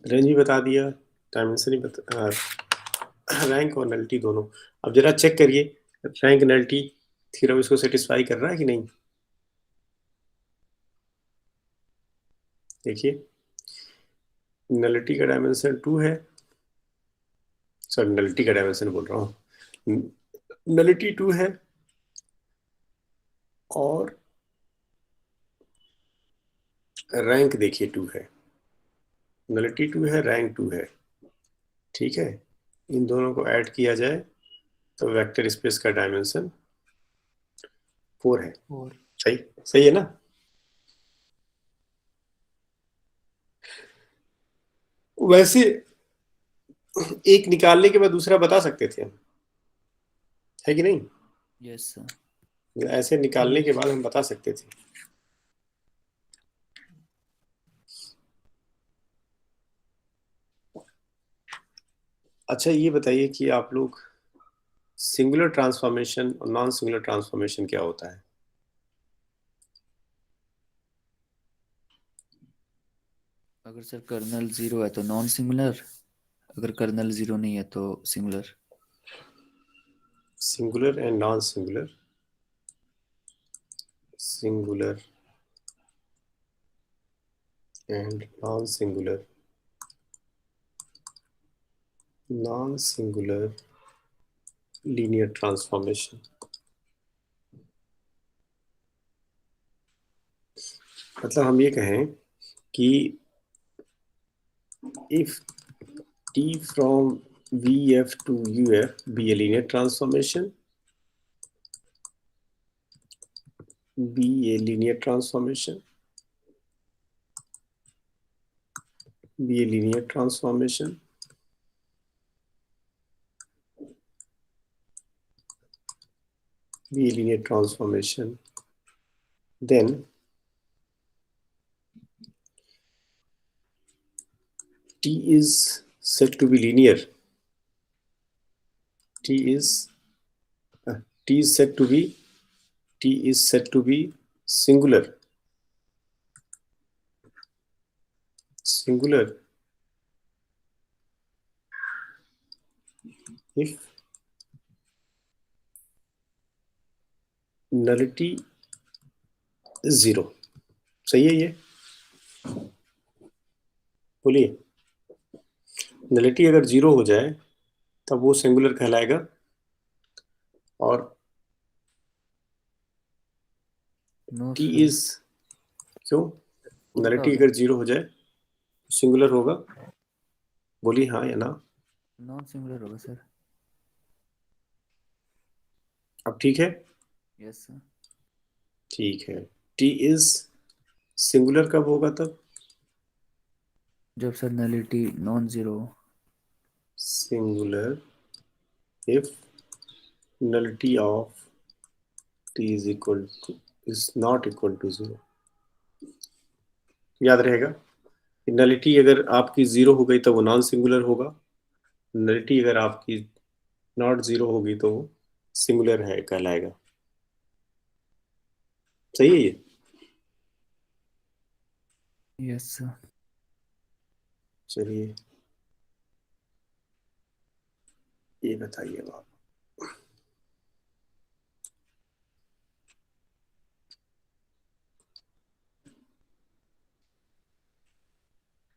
रेंज भी बता दिया, डायमेंशन ही बता, रैंक और नलिटी दोनों। अब जरा चेक करिए, रैंक नलिटी थ्योरम इसको सेटिस्फाई कर रहा है कि नहीं? देखिए, नलिटी का डायमेंशन 2 है, सॉरी नलिटी का डायमेंशन बोल रहा हूँ, नलिटी 2 है, और रैंक देखिए 2 है। नलिटी 2 है, रैंक 2 है, ठीक है? इन दोनों को ऐड किया जाए तो वेक्टर स्पेस का डायमेंशन 4 है। 4. सही सही है ना? वैसे एक निकालने के बाद दूसरा बता सकते थे हम, है कि नहीं? यस सर, ऐसे निकालने के बाद हम बता सकते थे। अच्छा, ये बताइए कि आप लोग सिंगुलर ट्रांसफॉर्मेशन और नॉन सिंगुलर ट्रांसफॉर्मेशन क्या होता है? अगर सर कर्नल 0 है तो नॉन सिंगुलर, अगर कर्नल 0 नहीं है तो singular. Singular and non singular, singular and non singular, non singular linear transformation. मतलब हम ये कहें कि if t from vf to uf be a linear transformation, be a linear transformation, be a linear transformation, be a linear transformation, then t is said to be linear. T is said to be singular if nullity is 0. सही है ये? बोलिए, nullity अगर 0 हो जाए तब वो singular कहलाएगा, और नो टी सर, इज क्यों? उल्टा नलिटी हो अगर 0 हो जाए सिंगुलर होगा? बोलिए हाँ या ना। नॉन सिंगुलर होगा सर। अब ठीक है? Yes sir. ठीक है। टी इज सिंगुलर कब होगा तब? जब सर नलिटी नॉन जीरो हो। Singular if nullity of t is not equal to 0. याद रहेगा कि नलिटी अगर आपकी 0 हो गई तो वो नॉन सिंगुलर होगा, नलिटी अगर आपकी नॉट 0 होगी तो वो सिंगुलर है कहलाएगा। सही है ये? Yes sir. चलिए ये बताइए आप।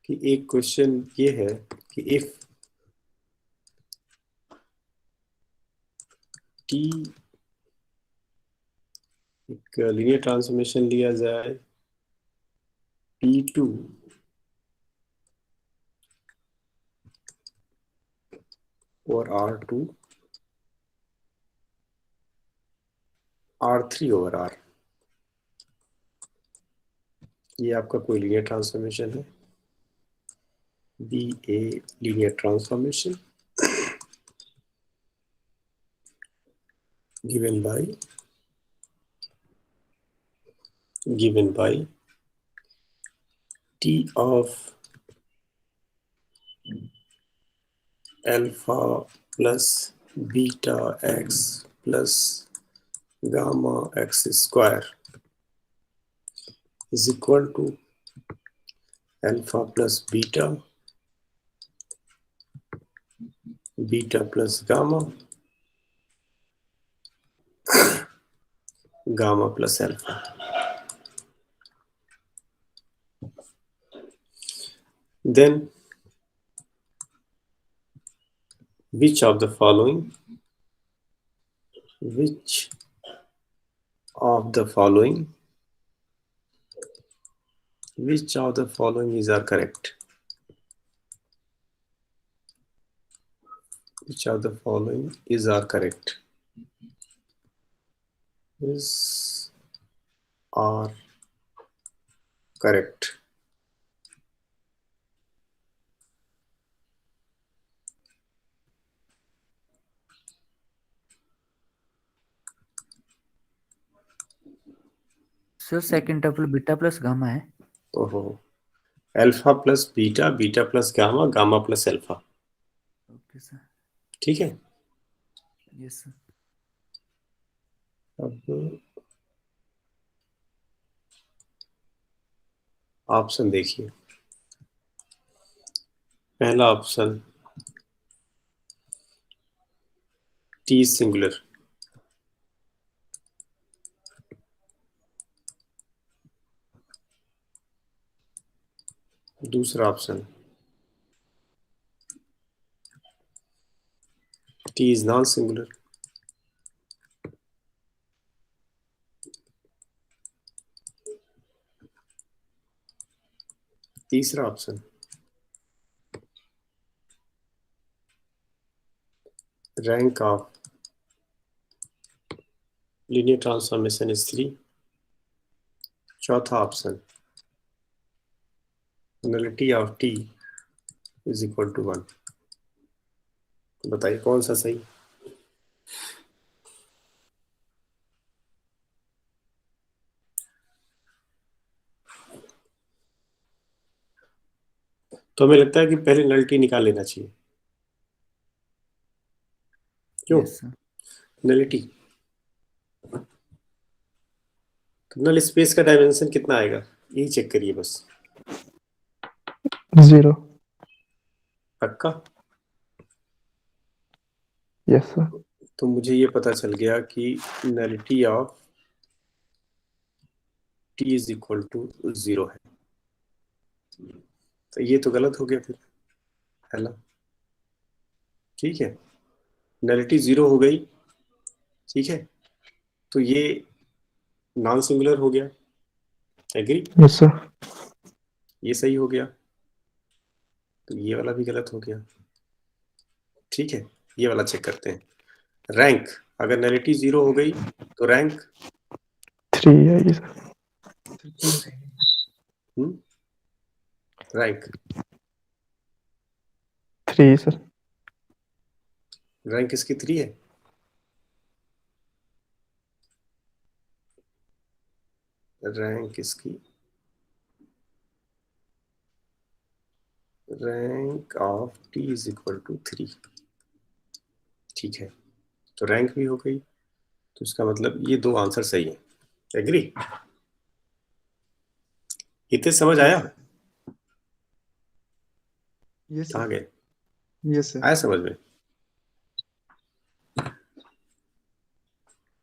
कि एक क्वेश्चन ये है कि इफ टी एक लीनियर ट्रांसफॉर्मेशन लिया जाए P2 और R2 R3 ओवर R, ये आपका कोई लीनियर ट्रांसफॉर्मेशन है, be a linear transformation given by T of alpha plus beta x plus gamma x square is equal to alpha plus beta plus gamma plus alpha. Then which of the following is are correct? Which of the following is are correct? Is are correct? Sir second tuple beta plus gamma है। ओहो, alpha plus beta, beta plus gamma, gamma plus alpha. Okay sir. ठीक है। Yes sir. अब option देखिए। पहला option T singular, दूसरा option T is non singular, तीसरा option rank of linear transformation is 3, चौथा option nullity of T is equal to 1। बताइए कौन सा सही? तो हमें लगता है कि पहले नलिटी निकाल लेना चाहिए। क्यों? Yes sir. नलिटी, तो नल स्पेस का डायमेंशन कितना आएगा यही चेक करिए बस। 0। पक्का? Yes sir. तो मुझे ये पता चल गया कि nullity of T is equal to 0 है। तो ये तो गलत हो गया फिर, है ना? ठीक है, नलिटी 0 हो गई। ठीक है, तो ये नॉन सिंगुलर हो गया। एग्री? यस सर। ये सही हो गया, तो ये वाला भी गलत हो गया। ठीक है, ये वाला चेक करते हैं। रैंक, अगर नलिटी 0 हो गई तो रैंक 3 आएगी सर। Rank 3 sir. रैंक इसकी 3 है। रैंक इसकी, rank of T is equal to 3। ठीक है, तो रैंक भी हो गई, तो इसका मतलब ये दो आंसर सही है। एग्री? इतने समझ आया? यस कहाँ सर। गए? Yes sir. आया समझ में?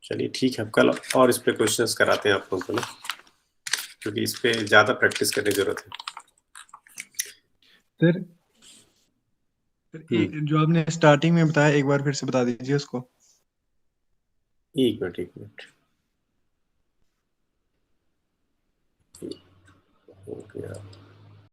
चलिए ठीक है, अब कल और इस पे क्वेश्चंस कराते हैं आप लोगों को ना, क्योंकि इस पे ज्यादा प्रैक्टिस करने की जरूरत है। सर जो आपने स्टार्टिंग में बताया एक बार फिर से बता दीजिए उसको। एक मिनट, एक मिनट, हो गया।